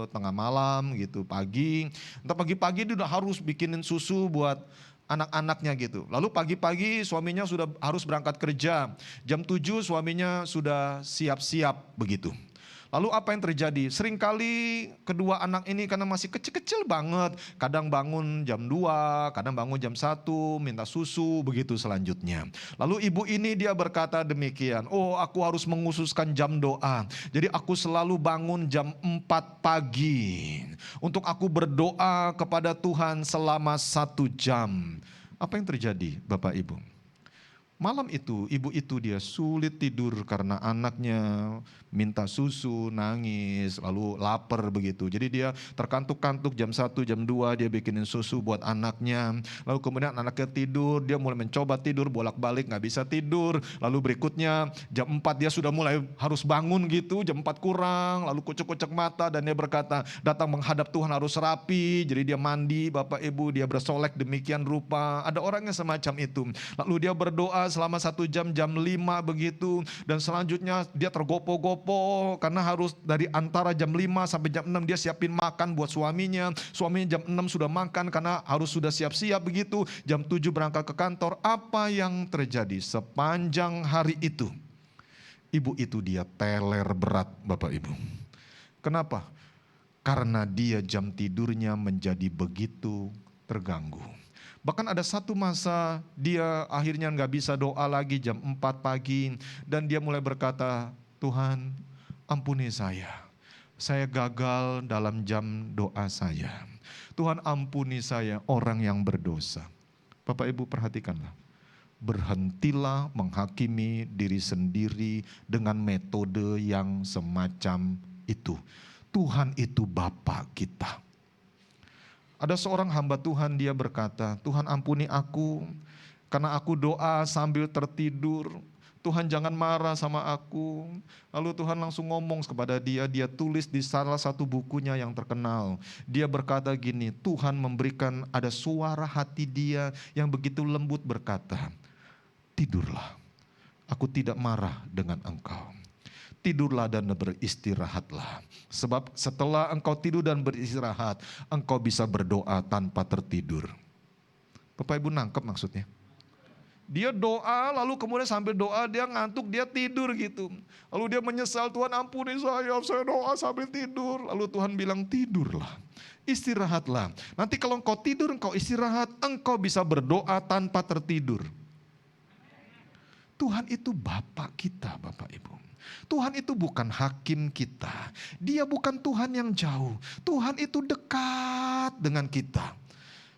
S2: tengah malam gitu, pagi. Entah pagi-pagi dia udah harus bikinin susu buat anak-anaknya gitu. Lalu pagi-pagi suaminya sudah harus berangkat kerja. Jam 7 suaminya sudah siap-siap begitu. Lalu apa yang terjadi? Seringkali kedua anak ini karena masih kecil-kecil banget. Kadang bangun jam 2, kadang bangun jam 1, minta susu, begitu selanjutnya. Lalu ibu ini dia berkata demikian, oh aku harus mengususkan jam doa. Jadi aku selalu bangun jam 4 pagi. Untuk aku berdoa kepada Tuhan selama 1 jam. Apa yang terjadi Bapak Ibu? Malam itu, ibu itu dia sulit tidur karena anaknya minta susu, nangis, lalu lapar begitu. Jadi dia terkantuk-kantuk jam 1, jam 2 dia bikinin susu buat anaknya. Lalu kemudian anaknya tidur, dia mulai mencoba tidur, bolak-balik gak bisa tidur. Lalu berikutnya jam 4 dia sudah mulai harus bangun gitu, jam 4 kurang, lalu kucek-kucek mata dan dia berkata, datang menghadap Tuhan harus rapi. Jadi dia mandi, Bapak Ibu, dia bersolek demikian rupa. Ada orangnya semacam itu. Lalu dia berdoa selama 1 jam, jam 5 begitu. Dan selanjutnya dia tergopoh-gopoh karena harus dari antara jam 5 sampai jam 6 dia siapin makan buat suaminya. Suaminya jam 6 sudah makan karena harus sudah siap-siap begitu. Jam 7 berangkat ke kantor. Apa yang terjadi sepanjang hari itu? Ibu itu dia teler berat, Bapak Ibu. Kenapa? Karena dia jam tidurnya menjadi begitu terganggu. Bahkan ada satu masa dia akhirnya gak bisa doa lagi jam 4 pagi. Dan dia mulai berkata, Tuhan ampuni saya. Saya gagal dalam jam doa saya. Tuhan ampuni saya orang yang berdosa. Bapak Ibu perhatikanlah. Berhentilah menghakimi diri sendiri dengan metode yang semacam itu. Tuhan itu Bapa kita. Ada seorang hamba Tuhan dia berkata, Tuhan ampuni aku karena aku doa sambil tertidur. Tuhan jangan marah sama aku. Lalu Tuhan langsung ngomong kepada dia, dia tulis di salah satu bukunya yang terkenal. Dia berkata gini, Tuhan memberikan ada suara hati dia yang begitu lembut berkata, tidurlah, aku tidak marah dengan engkau. Tidurlah dan beristirahatlah. Sebab setelah engkau tidur dan beristirahat, engkau bisa berdoa tanpa tertidur. Bapak Ibu nangkep maksudnya? Dia doa, lalu kemudian sambil doa dia ngantuk, dia tidur gitu. Lalu dia menyesal, Tuhan ampuni saya doa sambil tidur. Lalu Tuhan bilang, tidurlah, istirahatlah. Nanti kalau engkau tidur, engkau istirahat, engkau bisa berdoa tanpa tertidur. Tuhan itu Bapa kita, Bapak Ibu. Tuhan itu bukan hakim kita. Dia bukan Tuhan yang jauh. Tuhan itu dekat dengan kita.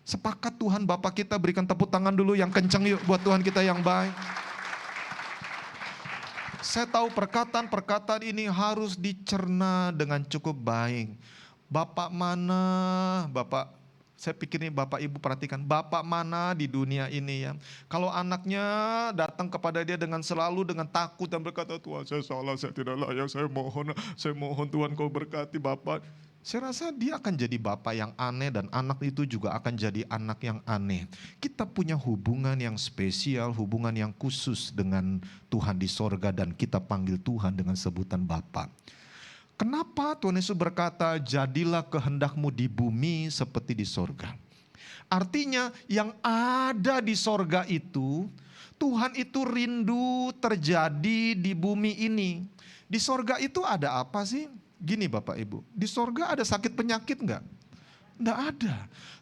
S2: Sepakat Tuhan Bapa kita, berikan tepuk tangan dulu yang kencang yuk buat Tuhan kita yang baik. Saya tahu perkataan-perkataan ini harus dicerna dengan cukup baik. Bapak mana, Bapak, saya pikir ini Bapak Ibu perhatikan, Bapak mana di dunia ini ya. Kalau anaknya datang kepada dia dengan selalu dengan takut dan berkata, Tuhan saya salah, saya tidak layak, saya mohon Tuhan kau berkati Bapak. Saya rasa dia akan jadi bapak yang aneh dan anak itu juga akan jadi anak yang aneh. Kita punya hubungan yang spesial, hubungan yang khusus dengan Tuhan di sorga dan kita panggil Tuhan dengan sebutan Bapa. Kenapa Tuhan Yesus berkata, jadilah kehendakmu di bumi seperti di sorga. Artinya yang ada di sorga itu, Tuhan itu rindu terjadi di bumi ini. Di sorga itu ada apa sih? Gini Bapak Ibu, di sorga ada sakit penyakit enggak? Enggak ada.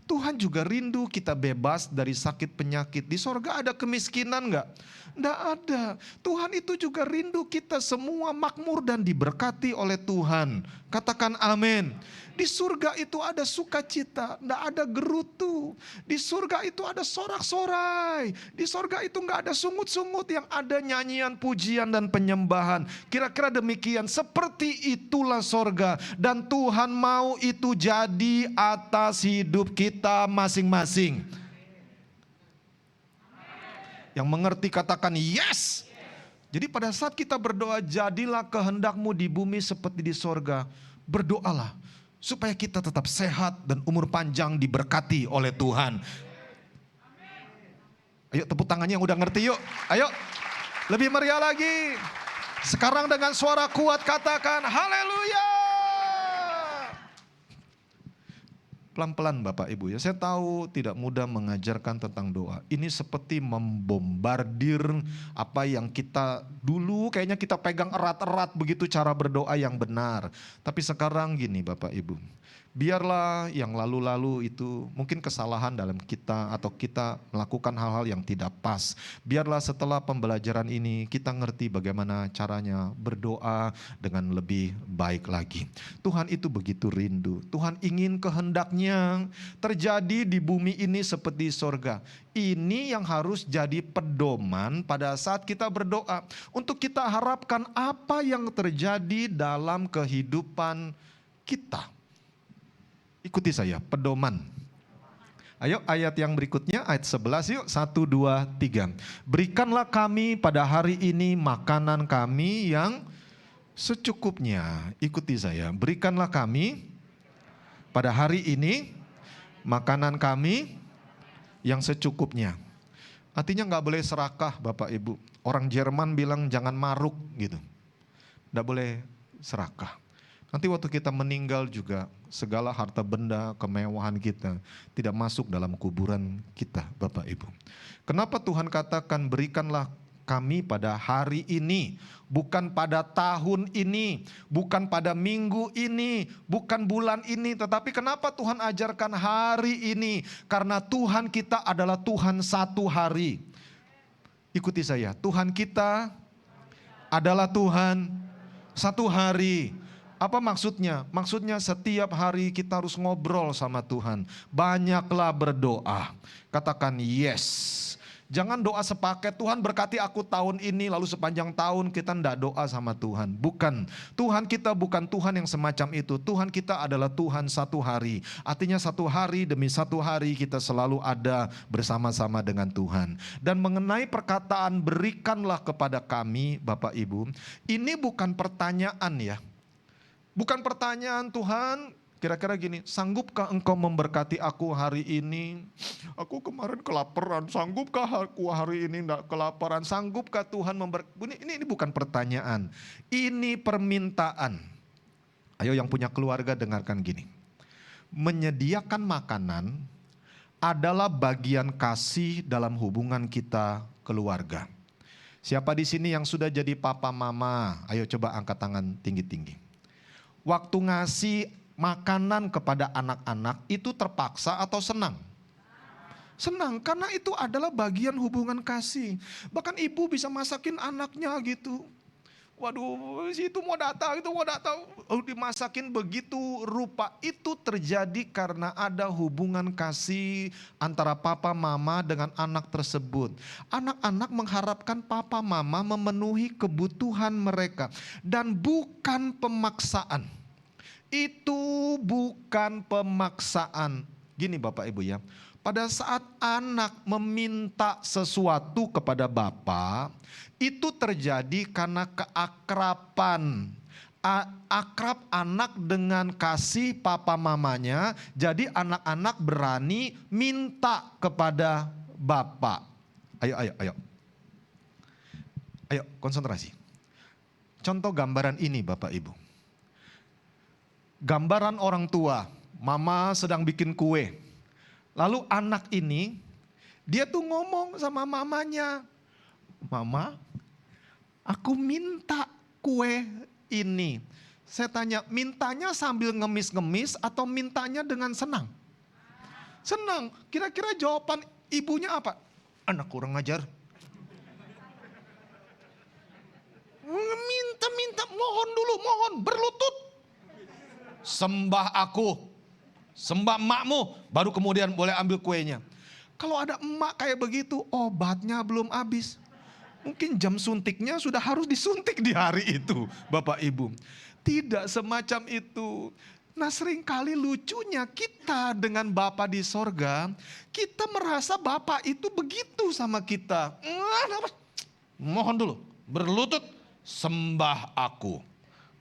S2: Tuhan juga rindu kita bebas dari sakit penyakit. Di sorga ada kemiskinan enggak? Enggak ada. Tuhan itu juga rindu kita semua makmur dan diberkati oleh Tuhan. Katakan amin. Di surga itu ada sukacita, enggak ada gerutu. Di surga itu ada sorak-sorai. Di surga itu enggak ada sungut-sungut, yang ada nyanyian, pujian dan penyembahan. Kira-kira demikian, seperti itulah sorga. Dan Tuhan mau itu jadi atas hidup kita masing-masing. Yang mengerti katakan yes. Jadi pada saat kita berdoa, jadilah kehendakmu di bumi seperti di sorga. Berdoalah supaya kita tetap sehat dan umur panjang diberkati oleh Tuhan. Ayo tepuk tangannya yang udah ngerti yuk. Ayo lebih meriah lagi. Sekarang dengan suara kuat katakan haleluya. Pelan-pelan Bapak Ibu ya, saya tahu tidak mudah mengajarkan tentang doa. Ini seperti membombardir apa yang kita dulu kayaknya kita pegang erat-erat begitu cara berdoa yang benar. Tapi sekarang gini Bapak Ibu, biarlah yang lalu-lalu itu mungkin kesalahan dalam kita atau kita melakukan hal-hal yang tidak pas. Biarlah setelah pembelajaran ini kita ngerti bagaimana caranya berdoa dengan lebih baik lagi. Tuhan itu begitu rindu. Tuhan ingin kehendaknya kiranya terjadi di bumi ini seperti sorga. Ini yang harus jadi pedoman pada saat kita berdoa. Untuk kita harapkan apa yang terjadi dalam kehidupan kita. Ikuti saya, pedoman. Ayo ayat yang berikutnya, ayat 11 yuk. 1, 2, 3. Berikanlah kami pada hari ini makanan kami yang secukupnya. Ikuti saya, berikanlah kami pada hari ini makanan kami yang secukupnya. Artinya gak boleh serakah Bapak Ibu. Orang Jerman bilang jangan maruk gitu. Gak boleh serakah. Nanti waktu kita meninggal juga segala harta benda, kemewahan kita tidak masuk dalam kuburan kita Bapak Ibu. Kenapa Tuhan katakan berikanlah kami pada hari ini, bukan pada tahun ini, bukan pada minggu ini, bukan bulan ini, tetapi kenapa Tuhan ajarkan hari ini? Karena Tuhan kita adalah Tuhan satu hari. Ikuti saya, Tuhan kita adalah Tuhan satu hari. Apa maksudnya? Maksudnya setiap hari kita harus ngobrol sama Tuhan. Banyaklah berdoa. Katakan yes. Jangan doa sepaket, Tuhan berkati aku tahun ini, lalu sepanjang tahun kita tidak doa sama Tuhan. Bukan, Tuhan kita bukan Tuhan yang semacam itu. Tuhan kita adalah Tuhan satu hari. Artinya satu hari demi satu hari kita selalu ada bersama-sama dengan Tuhan. Dan mengenai perkataan berikanlah kepada kami Bapak Ibu, ini bukan pertanyaan ya. Bukan pertanyaan Tuhan, kira-kira gini, sanggupkah engkau memberkati aku hari ini? Aku kemarin kelaparan, sanggupkah aku hari ini tidak kelaparan? Sanggupkah Tuhan memberkati? Ini bukan pertanyaan, ini permintaan. Ayo yang punya keluarga dengarkan gini. Menyediakan makanan adalah bagian kasih dalam hubungan kita keluarga. Siapa di sini yang sudah jadi papa mama? Ayo coba angkat tangan tinggi-tinggi. Waktu ngasih makanan kepada anak-anak itu terpaksa atau senang? Senang, karena itu adalah bagian hubungan kasih. Bahkan ibu bisa masakin anaknya gitu. Waduh, itu mau datang, dimasakin begitu rupa. Itu terjadi karena ada hubungan kasih antara papa mama dengan anak tersebut. Anak-anak mengharapkan papa mama memenuhi kebutuhan mereka. Dan bukan pemaksaan. Itu bukan pemaksaan. Gini Bapak Ibu ya. Pada saat anak meminta sesuatu kepada Bapa, itu terjadi karena keakraban. Akrab anak dengan kasih papa mamanya, jadi anak-anak berani minta kepada Bapa. Ayo. Ayo konsentrasi. Contoh gambaran ini Bapak Ibu. Gambaran orang tua, mama sedang bikin kue. Lalu anak ini, dia tuh ngomong sama mamanya, Mama, aku minta kue ini. Saya tanya, mintanya sambil ngemis-ngemis atau mintanya dengan senang? Senang. Kira-kira jawaban ibunya apa? Anak kurang ajar. Minta, mohon dulu, berlutut. Sembah aku. Sembah emakmu, baru kemudian boleh ambil kuenya. Kalau ada emak kayak begitu, obatnya belum habis. Mungkin jam suntiknya sudah harus disuntik di hari itu, Bapak Ibu. Tidak semacam itu. Nah seringkali lucunya kita dengan Bapa di sorga, kita merasa Bapa itu begitu sama kita. Mohon dulu, berlutut, sembah aku.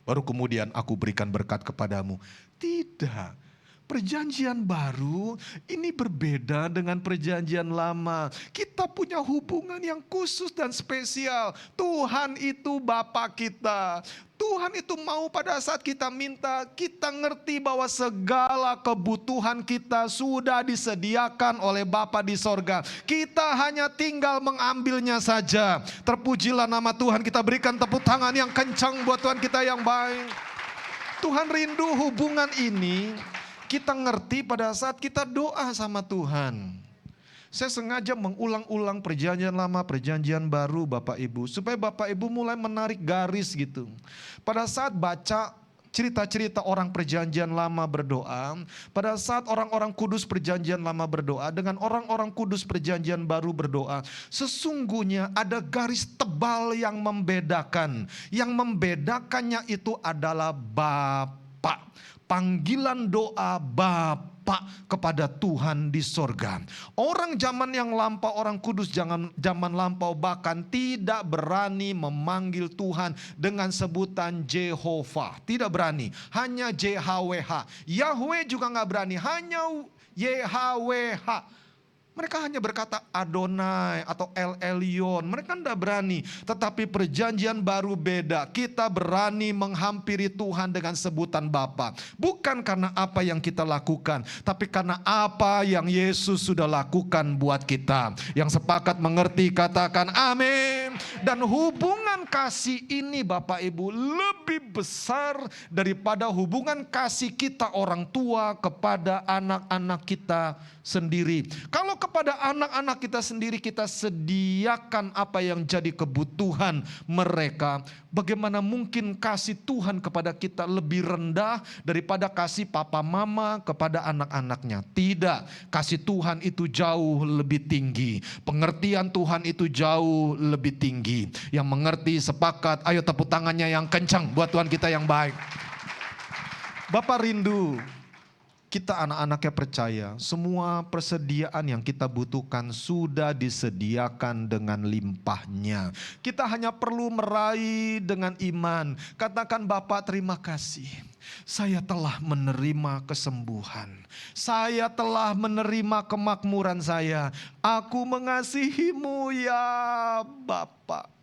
S2: Baru kemudian aku berikan berkat kepadamu. Tidak. Perjanjian baru ini berbeda dengan perjanjian lama. Kita punya hubungan yang khusus dan spesial. Tuhan itu Bapa kita. Tuhan itu mau pada saat kita minta, kita ngerti bahwa segala kebutuhan kita sudah disediakan oleh Bapa di sorga. Kita hanya tinggal mengambilnya saja. Terpujilah nama Tuhan, kita berikan tepuk tangan yang kencang buat Tuhan kita yang baik. Tuhan rindu hubungan ini. Kita ngerti pada saat kita doa sama Tuhan. Saya sengaja mengulang-ulang perjanjian lama, perjanjian baru Bapak Ibu. Supaya Bapak Ibu mulai menarik garis gitu. Pada saat baca cerita-cerita orang perjanjian lama berdoa, pada saat orang-orang kudus perjanjian lama berdoa dengan orang-orang kudus perjanjian baru berdoa, sesungguhnya ada garis tebal yang membedakan. Yang membedakannya itu adalah Bapa. Panggilan doa Bapa kepada Tuhan di sorga. Orang zaman yang lampau, orang kudus zaman lampau bahkan tidak berani memanggil Tuhan dengan sebutan Jehovah. Tidak berani, hanya JHWH. Yahweh juga gak berani, hanya YHWH. Mereka hanya berkata Adonai atau El Elyon. Mereka tidak berani. Tetapi perjanjian baru beda. Kita berani menghampiri Tuhan dengan sebutan Bapa. Bukan karena apa yang kita lakukan, tapi karena apa yang Yesus sudah lakukan buat kita. Yang sepakat mengerti katakan amin. Dan hubungan kasih ini Bapak Ibu lebih besar daripada hubungan kasih kita orang tua kepada anak-anak kita sendiri. Kalau kepada anak-anak kita sendiri kita sediakan apa yang jadi kebutuhan mereka, bagaimana mungkin kasih Tuhan kepada kita lebih rendah daripada kasih papa mama kepada anak-anaknya? Tidak, kasih Tuhan itu jauh lebih tinggi, pengertian Tuhan itu jauh lebih tinggi. Yang mengerti sepakat, ayo tepuk tangannya yang kencang buat Tuhan kita yang baik. Bapak rindu kita anak-anaknya percaya semua persediaan yang kita butuhkan sudah disediakan dengan limpahnya. Kita hanya perlu meraih dengan iman. Katakan, Bapak terima kasih. Saya telah menerima kesembuhan. Saya telah menerima kemakmuran saya. Aku mengasihimu ya Bapak.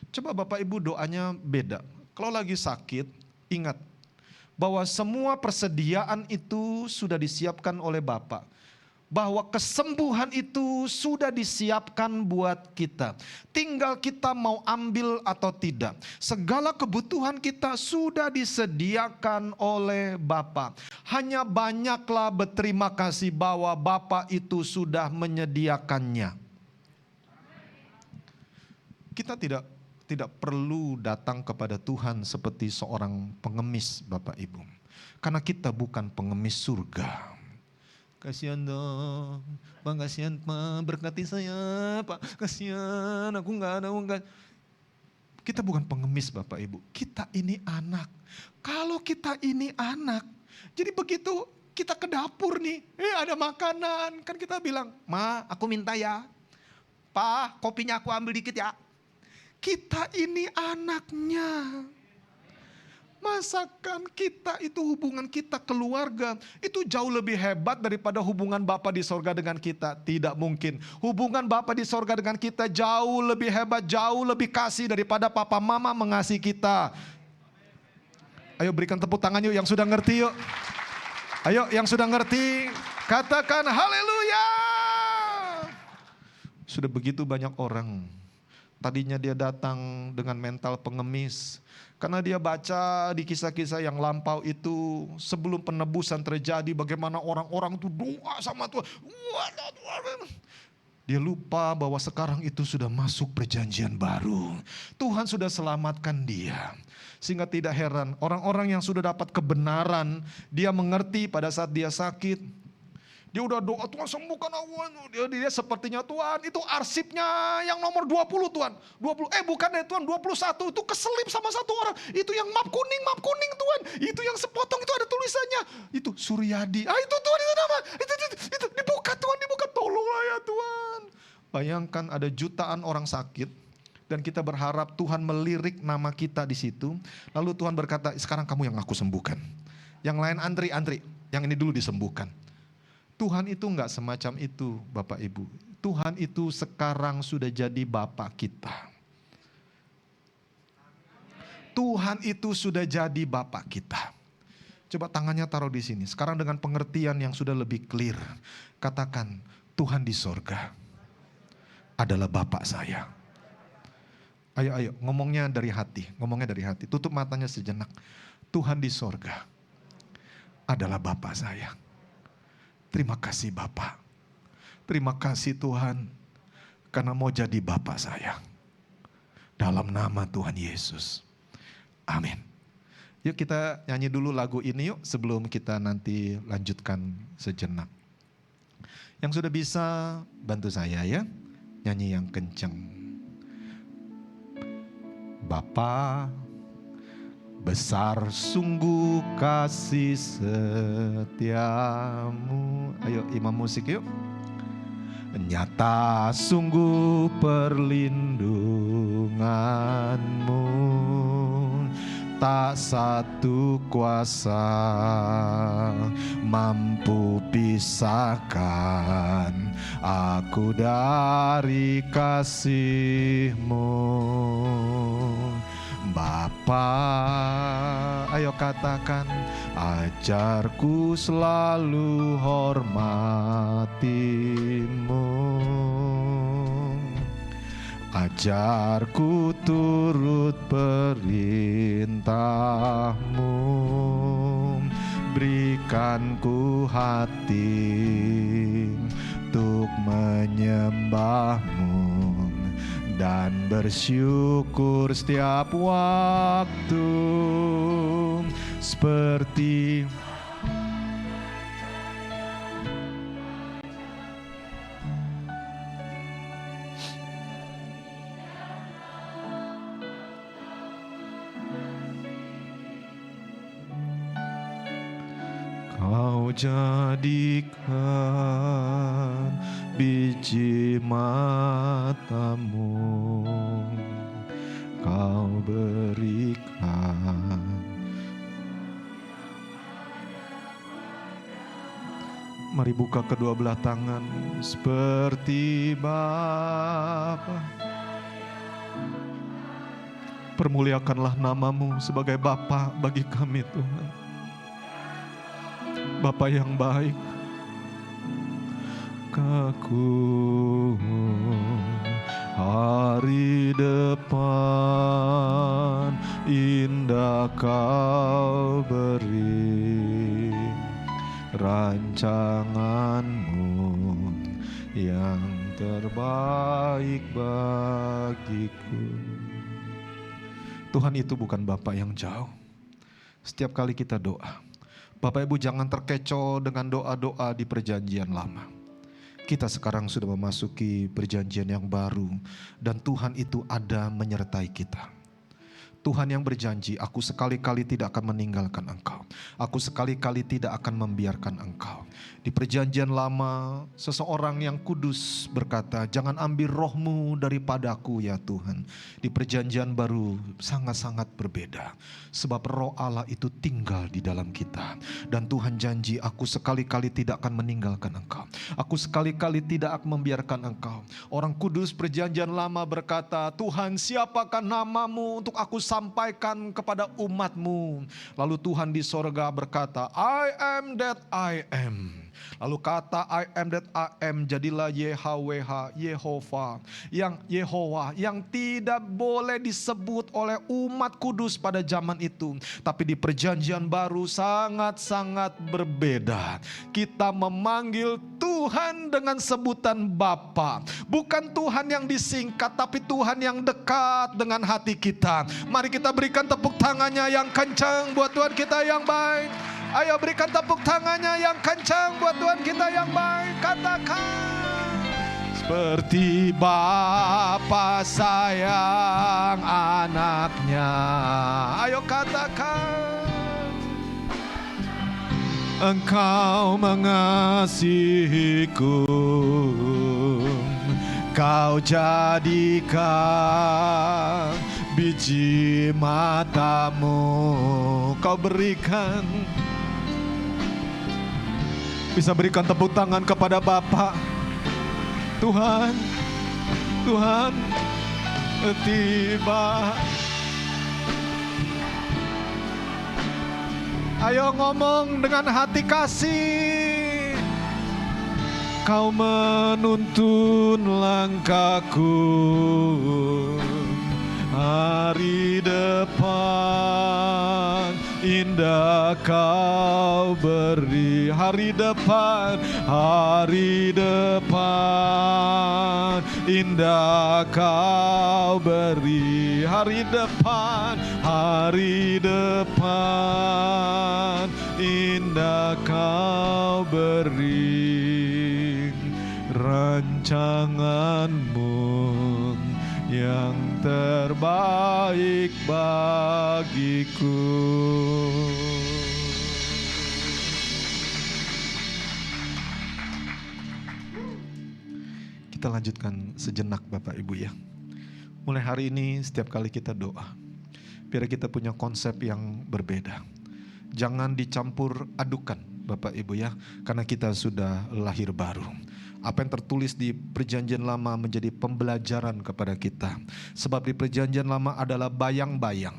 S2: Coba Bapak Ibu doanya beda. Kalau lagi sakit, ingat bahwa semua persediaan itu sudah disiapkan oleh Bapa. Bahwa kesembuhan itu sudah disiapkan buat kita. Tinggal kita mau ambil atau tidak. Segala kebutuhan kita sudah disediakan oleh Bapa. Hanya banyaklah berterima kasih bahwa Bapa itu sudah menyediakannya. Kita tidak perlu datang kepada Tuhan seperti seorang pengemis Bapak Ibu. Karena kita bukan pengemis surga. Kasihan dong, Bang, kasihan Pak, berkati saya Pak, kasihan aku gak ada uang. Kita bukan pengemis Bapak Ibu, kita ini anak. Kalau kita ini anak, jadi begitu kita ke dapur nih, ada makanan, kan kita bilang, Ma aku minta ya, Pa kopinya aku ambil dikit ya. Kita ini anaknya. Masakan kita itu hubungan kita keluarga itu jauh lebih hebat daripada hubungan Bapa di sorga dengan kita. Tidak mungkin. Hubungan Bapa di sorga dengan kita jauh lebih hebat, jauh lebih kasih daripada papa mama mengasihi kita. Ayo berikan tepuk tangan yuk yang sudah ngerti yuk. Ayo yang sudah ngerti katakan haleluya. Sudah begitu banyak orang. Tadinya dia datang dengan mental pengemis. Karena dia baca di kisah-kisah yang lampau itu. Sebelum penebusan terjadi bagaimana orang-orang itu doa sama Tuhan. Dia lupa bahwa sekarang itu sudah masuk perjanjian baru. Tuhan sudah selamatkan dia. Sehingga tidak heran orang-orang yang sudah dapat kebenaran. Dia mengerti pada saat dia sakit. Dia udah doa, Tuhan sembuhkan aku. Dia sepertinya Tuhan, itu arsipnya yang nomor 20 Tuhan. 20, bukan deh Tuhan, 21 itu keselip sama satu orang. Itu yang map kuning Tuhan. Itu yang sepotong itu ada tulisannya. Itu Suryadi. Itu Tuhan, itu nama. Itu dibuka Tuhan, dibuka. Tolonglah ya Tuhan. Bayangkan ada jutaan orang sakit. Dan kita berharap Tuhan melirik nama kita di situ. Lalu Tuhan berkata, sekarang kamu yang aku sembuhkan. Yang lain antri. Yang ini dulu disembuhkan. Tuhan itu enggak semacam itu Bapak Ibu. Tuhan itu sekarang sudah jadi Bapa kita. Tuhan itu sudah jadi Bapa kita. Coba tangannya taruh di sini. Sekarang dengan pengertian yang sudah lebih clear. Katakan, Tuhan di sorga adalah Bapa saya. Ayo ngomongnya dari hati. Tutup matanya sejenak. Tuhan di sorga adalah Bapa saya. Terima kasih Bapak. Terima kasih Tuhan. Karena mau jadi Bapak saya. Dalam nama Tuhan Yesus. Amin. Yuk kita nyanyi dulu lagu ini yuk sebelum kita nanti lanjutkan sejenak. Yang sudah bisa bantu saya ya, nyanyi yang kenceng. Bapa, besar sungguh kasih setiamu. Ayo imam musik yuk. Nyata sungguh perlindunganmu, tak satu kuasa mampu pisahkan aku dari kasih-Mu. Bapa, ayo katakan, ajarku selalu hormati-Mu. Ajarku turut perintah-Mu, berikan ku hati untuk menyembah-Mu dan bersyukur setiap waktu seperti Kau jadikan biji mata-Mu, Kau berikan mari buka kedua belah tangan seperti Bapa. Permuliakanlah nama-Mu sebagai Bapa bagi kami Tuhan. Bapa yang baik, Aku hari depan indah Kau beri rancangan-Mu yang terbaik bagiku. Tuhan itu bukan Bapa yang jauh. Setiap kali kita doa, Bapak Ibu jangan terkecoh dengan doa-doa di perjanjian lama. Kita sekarang sudah memasuki perjanjian yang baru dan Tuhan itu ada menyertai kita. Tuhan yang berjanji, aku sekali-kali tidak akan meninggalkan engkau. Aku sekali-kali tidak akan membiarkan engkau. Di perjanjian lama, seseorang yang kudus berkata, jangan ambil roh-Mu daripadaku ya Tuhan. Di perjanjian baru sangat-sangat berbeda. Sebab roh Allah itu tinggal di dalam kita. Dan Tuhan janji, aku sekali-kali tidak akan meninggalkan engkau. Aku sekali-kali tidak akan membiarkan engkau. Orang kudus perjanjian lama berkata, Tuhan siapakah nama-Mu untuk aku sampaikan kepada umat-Mu. Lalu Tuhan di sorga berkata, I am that I am. Lalu kata I am that I am jadilah YHWH, Yehova, yang tidak boleh disebut oleh umat kudus pada zaman itu. Tapi di perjanjian baru sangat-sangat berbeda. Kita memanggil Tuhan dengan sebutan Bapa. Bukan Tuhan yang disingkat, tapi Tuhan yang dekat dengan hati kita. Mari kita berikan tepuk tangannya yang kencang buat Tuhan kita yang baik. Ayo berikan tepuk tangannya yang kencang buat Tuhan kita yang baik. Katakan, seperti Bapa sayang anaknya. Ayo katakan, Engkau mengasihiku, Kau jadikan biji mata-Mu, Kau berikan. Bisa berikan tepuk tangan kepada Bapa. Tuhan, Tuhan, tiba. Ayo ngomong dengan hati kasih. Kau menuntun langkahku, hari depan indah Kau beri hari depan, indah Kau beri hari depan, indah Kau beri rancangan-Mu yang terbaik bagiku. Kita lanjutkan sejenak Bapak Ibu ya. Mulai hari ini setiap kali kita doa, biar kita punya konsep yang berbeda. Jangan dicampur adukan Bapak Ibu ya, karena kita sudah lahir baru. Apa yang tertulis di Perjanjian Lama menjadi pembelajaran kepada kita. Sebab di Perjanjian Lama adalah bayang-bayang.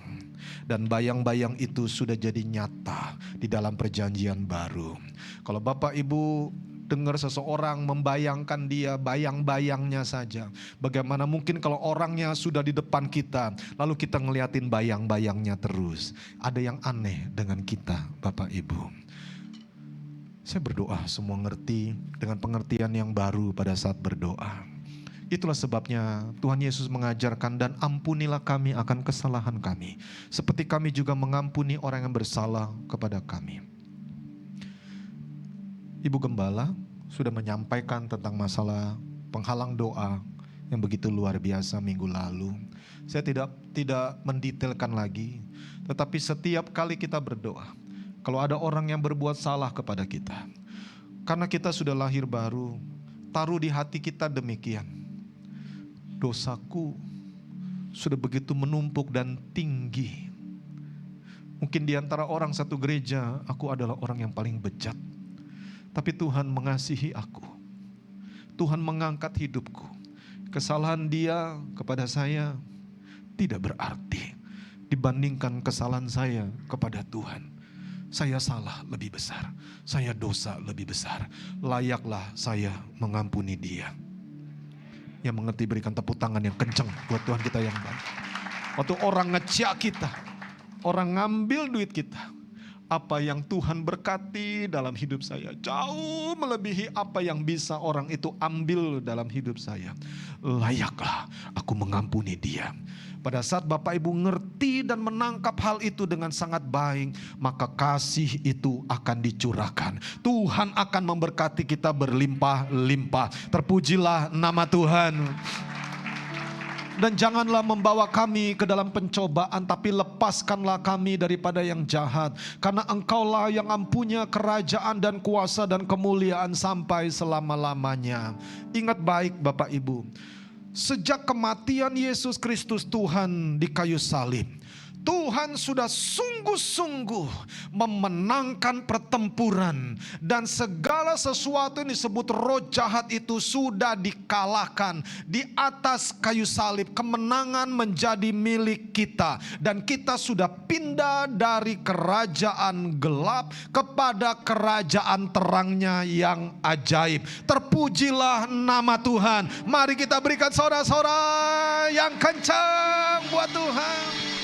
S2: Dan bayang-bayang itu sudah jadi nyata di dalam Perjanjian Baru. Kalau Bapak Ibu dengar seseorang membayangkan dia bayang-bayangnya saja, bagaimana mungkin kalau orangnya sudah di depan kita, lalu kita ngeliatin bayang-bayangnya terus. Ada yang aneh dengan kita Bapak Ibu. Saya berdoa semua ngerti dengan pengertian yang baru pada saat berdoa. Itulah sebabnya Tuhan Yesus mengajarkan, dan ampunilah kami akan kesalahan kami, seperti kami juga mengampuni orang yang bersalah kepada kami. Ibu Gembala sudah menyampaikan tentang masalah penghalang doa yang begitu luar biasa minggu lalu. Saya tidak mendetailkan lagi, tetapi setiap kali kita berdoa, kalau ada orang yang berbuat salah kepada kita, karena kita sudah lahir baru, taruh di hati kita demikian. Dosaku sudah begitu menumpuk dan tinggi. Mungkin di antara orang satu gereja, aku adalah orang yang paling bejat. Tapi Tuhan mengasihi aku. Tuhan mengangkat hidupku. Kesalahan dia kepada saya tidak berarti dibandingkan kesalahan saya kepada Tuhan. Saya salah lebih besar, saya dosa lebih besar. Layaklah saya mengampuni dia. Yang mengerti berikan tepuk tangan yang kencang buat Tuhan kita yang baik. Waktu orang ngeciak kita, orang ngambil duit kita, apa yang Tuhan berkati dalam hidup saya jauh melebihi apa yang bisa orang itu ambil dalam hidup saya. Layaklah aku mengampuni dia. Pada saat Bapak Ibu ngerti dan menangkap hal itu dengan sangat baik, maka kasih itu akan dicurahkan. Tuhan akan memberkati kita berlimpah-limpah. Terpujilah nama Tuhan. Dan janganlah membawa kami ke dalam pencobaan, tapi lepaskanlah kami daripada yang jahat. Karena Engkaulah yang mempunyai kerajaan dan kuasa dan kemuliaan sampai selama-lamanya. Ingat baik Bapak Ibu, sejak kematian Yesus Kristus Tuhan di kayu salib, Tuhan sudah sungguh-sungguh memenangkan pertempuran, dan segala sesuatu yang disebut roh jahat itu sudah dikalahkan di atas kayu salib. Kemenangan menjadi milik kita, dan kita sudah pindah dari kerajaan gelap kepada kerajaan terangnya yang ajaib. Terpujilah nama Tuhan. Mari kita berikan sorak-sorai yang kencang buat Tuhan.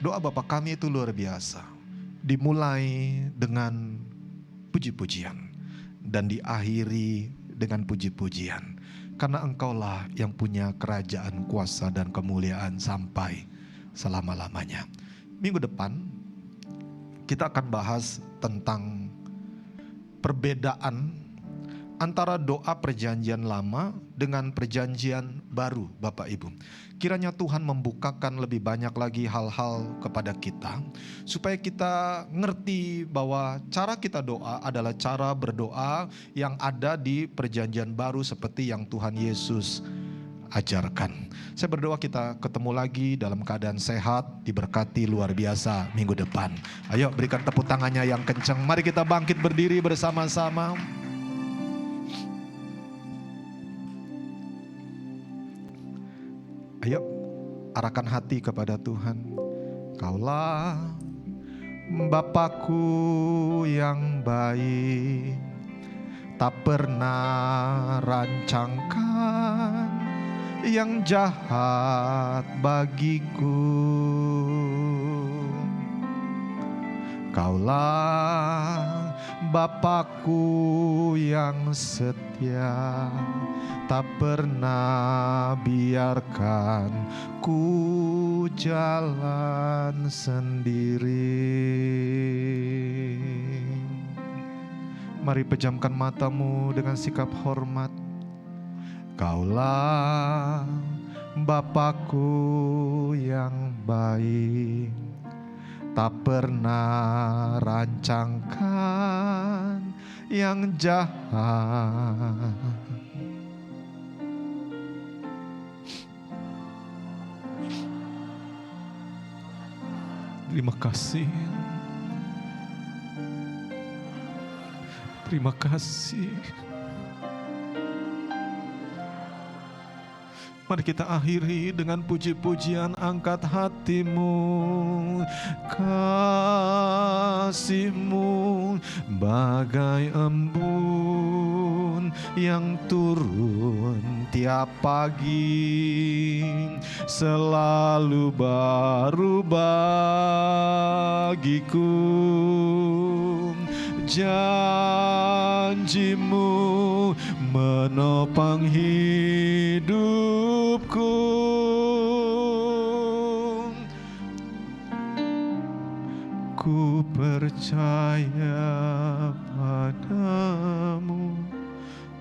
S2: Doa Bapa kami itu luar biasa. Dimulai dengan puji-pujian dan diakhiri dengan puji-pujian. Karena Engkaulah yang punya kerajaan, kuasa dan kemuliaan sampai selama-lamanya. Minggu depan kita akan bahas tentang perbedaan antara doa perjanjian lama dengan perjanjian baru Bapak Ibu. Kiranya Tuhan membukakan lebih banyak lagi hal-hal kepada kita, supaya kita ngerti bahwa cara kita doa adalah cara berdoa yang ada di perjanjian baru seperti yang Tuhan Yesus ajarkan. Saya berdoa kita ketemu lagi dalam keadaan sehat, diberkati luar biasa minggu depan. Ayo berikan tepuk tangannya yang kencang. Mari kita bangkit berdiri bersama-sama. Ayo arahkan hati kepada Tuhan. Kaulah Bapakku yang baik, tak pernah rancangkan yang jahat bagiku. Kaulah Bapakku yang setia, tak pernah biarkan ku jalan sendiri. Mari pejamkan matamu dengan sikap hormat. Kaulah Bapakku yang baik, tak pernah rancangkan yang jahat. Terima kasih. Terima kasih. Mari kita akhiri dengan puji-pujian, angkat hatimu. Kasih-Mu bagai embun yang turun tiap pagi, selalu baru bagiku. Janji-Mu menopang hidupku. Ku percaya padamu.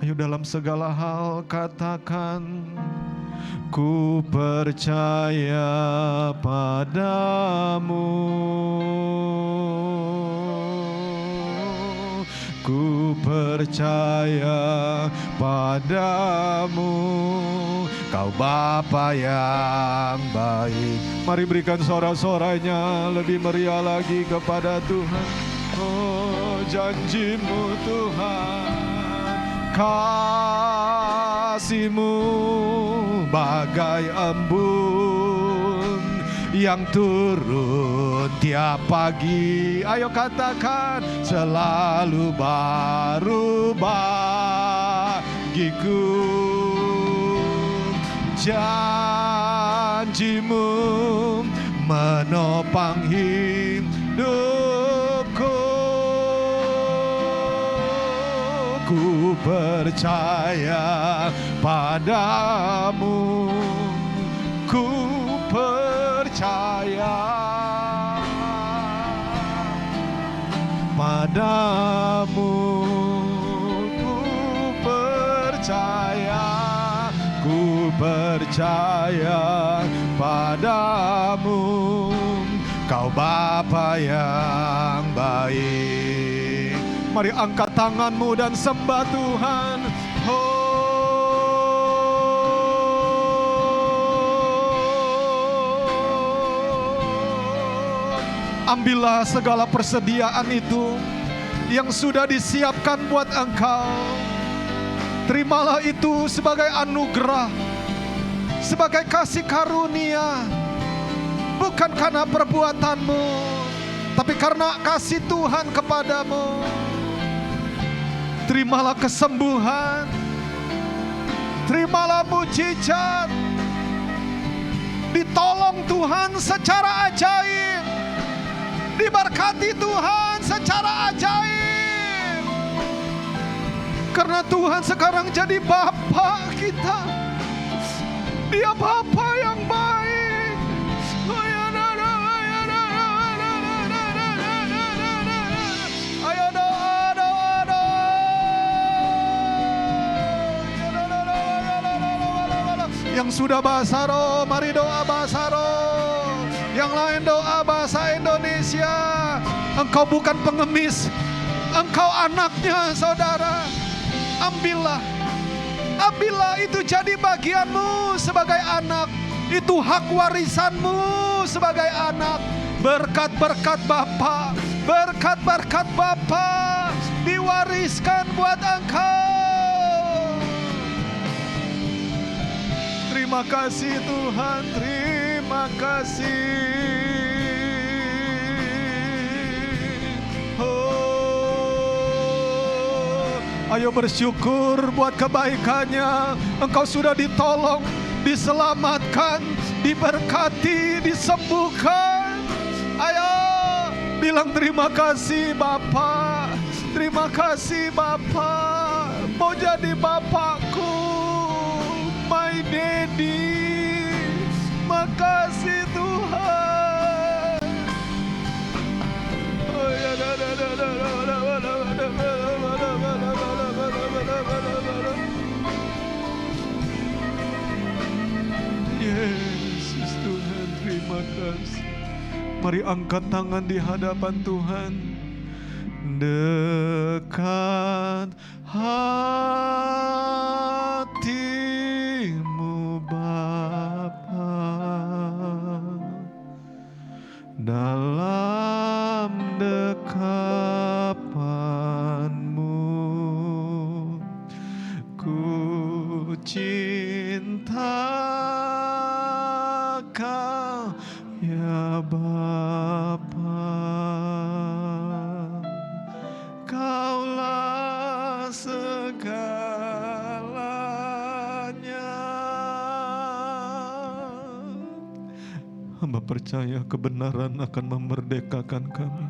S2: Ayo dalam segala hal katakan, ku percaya padamu. Ku percaya padamu, Kau Bapa yang baik. Mari berikan sorak-sorai-Nya lebih meriah lagi kepada Tuhan. Oh, janji-Mu Tuhan, kasih-Mu bagai embun yang turun tiap pagi. Ayo katakan, selalu baru bagiku. Janji-Mu menopang hidupku. Ku percaya padamu. Ku percaya padamu. Ku percaya, ku percaya padamu, Kau Bapa yang baik. Mari angkat tanganmu dan sembah Tuhan. Ambillah segala persediaan itu yang sudah disiapkan buat engkau. Terimalah itu sebagai anugerah, sebagai kasih karunia. Bukan karena perbuatanmu, tapi karena kasih Tuhan kepadamu. Terimalah kesembuhan, terimalah mujizat. Ditolong Tuhan secara ajaib, diberkati Tuhan secara ajaib. Karena Tuhan sekarang jadi Bapa kita. Dia Bapa yang baik. Ayo doa, doa, doa. Yang sudah bahasa roh, mari doa bahasa roh. Yang lain doa bahasa Indonesia. Engkau bukan pengemis, engkau anaknya, saudara. Ambillah, ambillah, itu jadi bagianmu sebagai anak. Itu hak warisanmu sebagai anak. Berkat-berkat Bapa, berkat-berkat Bapa diwariskan buat engkau. Terima kasih Tuhan, terima kasih. Ayo bersyukur buat kebaikannya. Engkau sudah ditolong, diselamatkan, diberkati, disembuhkan. Ayo bilang terima kasih Bapa. Terima kasih Bapa. Mau jadi Bapakku, my daddy. Makasih Tuhan. Oh ya, Yesus Tuhan, terima kasih. Mari angkat tangan di hadapan Tuhan. Dekat hatimu Bapa, dalam dekapanmu ku cinta Kau ya Bapa. Kaulah segalanya. Hamba percaya kebenaran akan memerdekakan kami.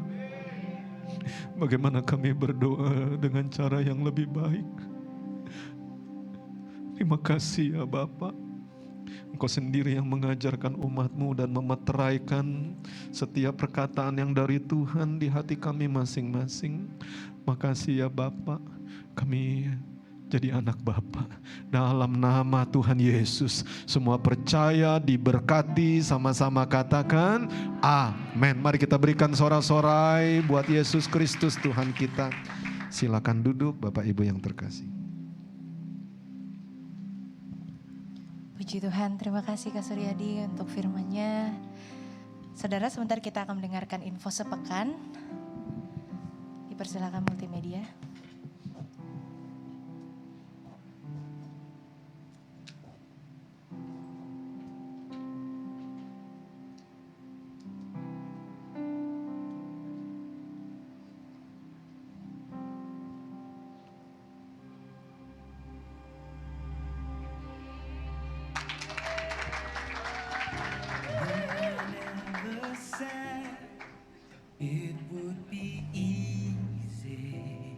S2: Bagaimana kami berdoa dengan cara yang lebih baik. Terima kasih ya Bapa. Engkau sendiri yang mengajarkan umat-Mu dan memeteraikan setiap perkataan yang dari Tuhan di hati kami masing-masing. Makasih ya Bapa, kami jadi anak Bapa. Dalam nama Tuhan Yesus, semua percaya, diberkati, sama-sama katakan amin. Mari kita berikan sorak-sorai buat Yesus Kristus Tuhan kita. Silakan duduk Bapak Ibu yang terkasih.
S1: Puji Tuhan, terima kasih Kak Suryadi untuk firman-Nya. Saudara, sebentar kita akan mendengarkan info sepekan. Dipersilakan multimedia.
S3: It would be easy.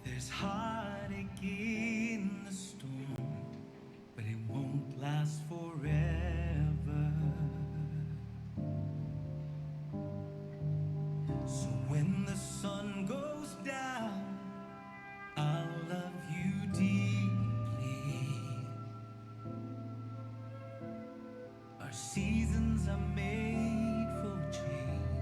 S3: There's heartache in the storm, but it won't last forever. So when the sun goes down, I'll love you deeply. Our seasons are made for change,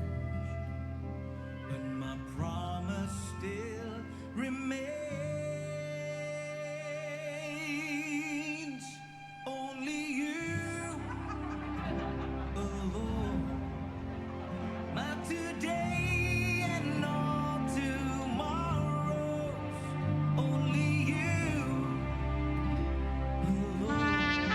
S3: but my promise still remains. Only you alone, my today and all tomorrows. Only you alone.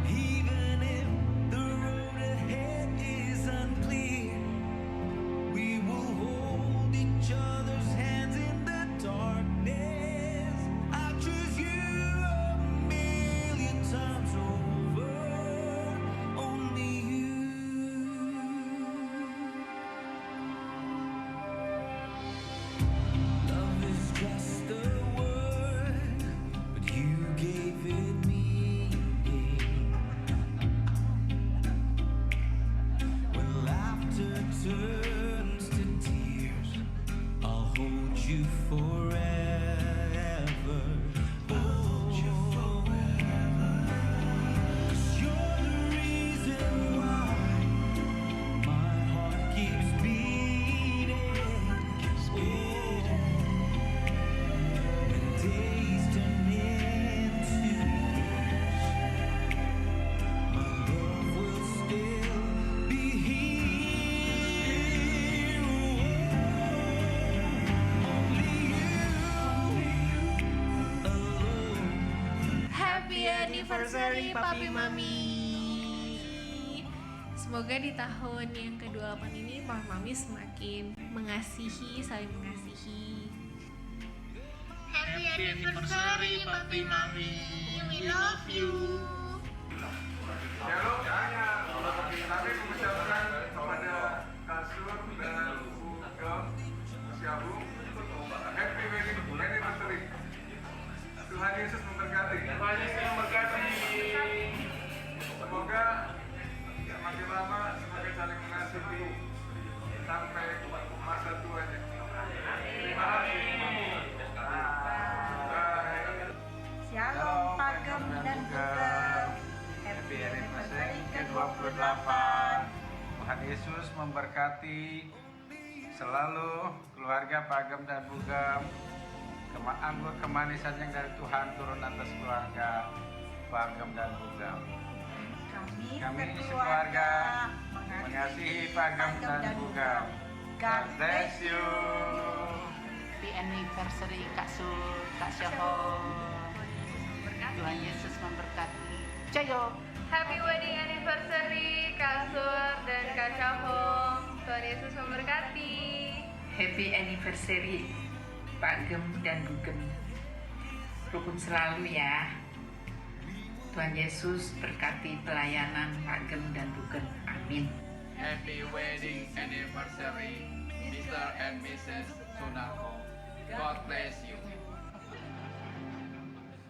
S3: Even if the road ahead is unclear, we will hold each other's hands in the darkness. I choose you a million times over. Only you. Love is just a word, but you gave it meaning. When laughter turns to tears, I'll hold you forever. Hold you forever. 'Cause you're the reason why my heart keeps beating. When days turn into years, my love will still be here. Only you alone.
S1: Happy anniversary Papi Mami.
S4: Semoga di tahun yang ke-28 ini Papa Mami semakin mengasihi, saling mengasihi.
S5: Happy anniversary, Papi Mami. We love you.
S6: Kami mengucapkan kepada Kasur dan Bugam Musyabu Happy Wedding Anniversary. Tuhan Yesus memberkati. Tuhan Yesus memberkati. Semoga semakin lama semakin saling mengasihi sampai masa tuanya. Terima kasih.
S5: Shalom, Pagem dan Bugam.
S6: Happy anniversary ke-28. Tuhan Yesus memberkati selalu keluarga Pagem dan Bugam. Anggur kemanisan yang dari Tuhan turun atas keluarga Pagem dan Bugam. Kami sekeluarga mengasihi Pagem dan Bugam. God bless you.
S7: Happy anniversary Kak Sul, Kak Syahol. Tuhan Yesus memberkati. Cayo.
S8: Happy wedding anniversary Kak Sur dan Kak Syahom. Tuhan Yesus memberkati.
S7: Happy anniversary Pak Gem dan Bugem. Rukun selalu ya. Tuhan Yesus berkati pelayanan Pak Gem dan Bugem. Amin.
S9: Happy wedding anniversary, Mr. and Mrs. Sunarko. God bless you.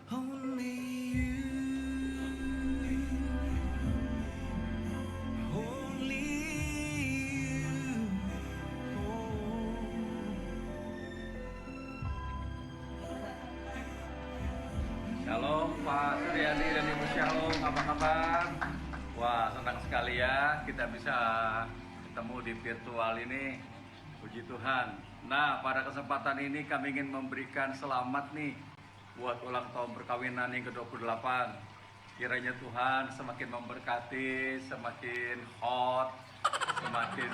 S3: Only you. Only you.
S9: Shalom Pak Suryadi dan Ibu Shalom, apa kabar? Wah, senang sekali ya kita bisa ketemu di virtual ini. Puji Tuhan. Nah, pada kesempatan ini kami ingin memberikan selamat nih buat ulang tahun perkawinan yang ke-28. Kiranya Tuhan semakin memberkati, semakin hot, semakin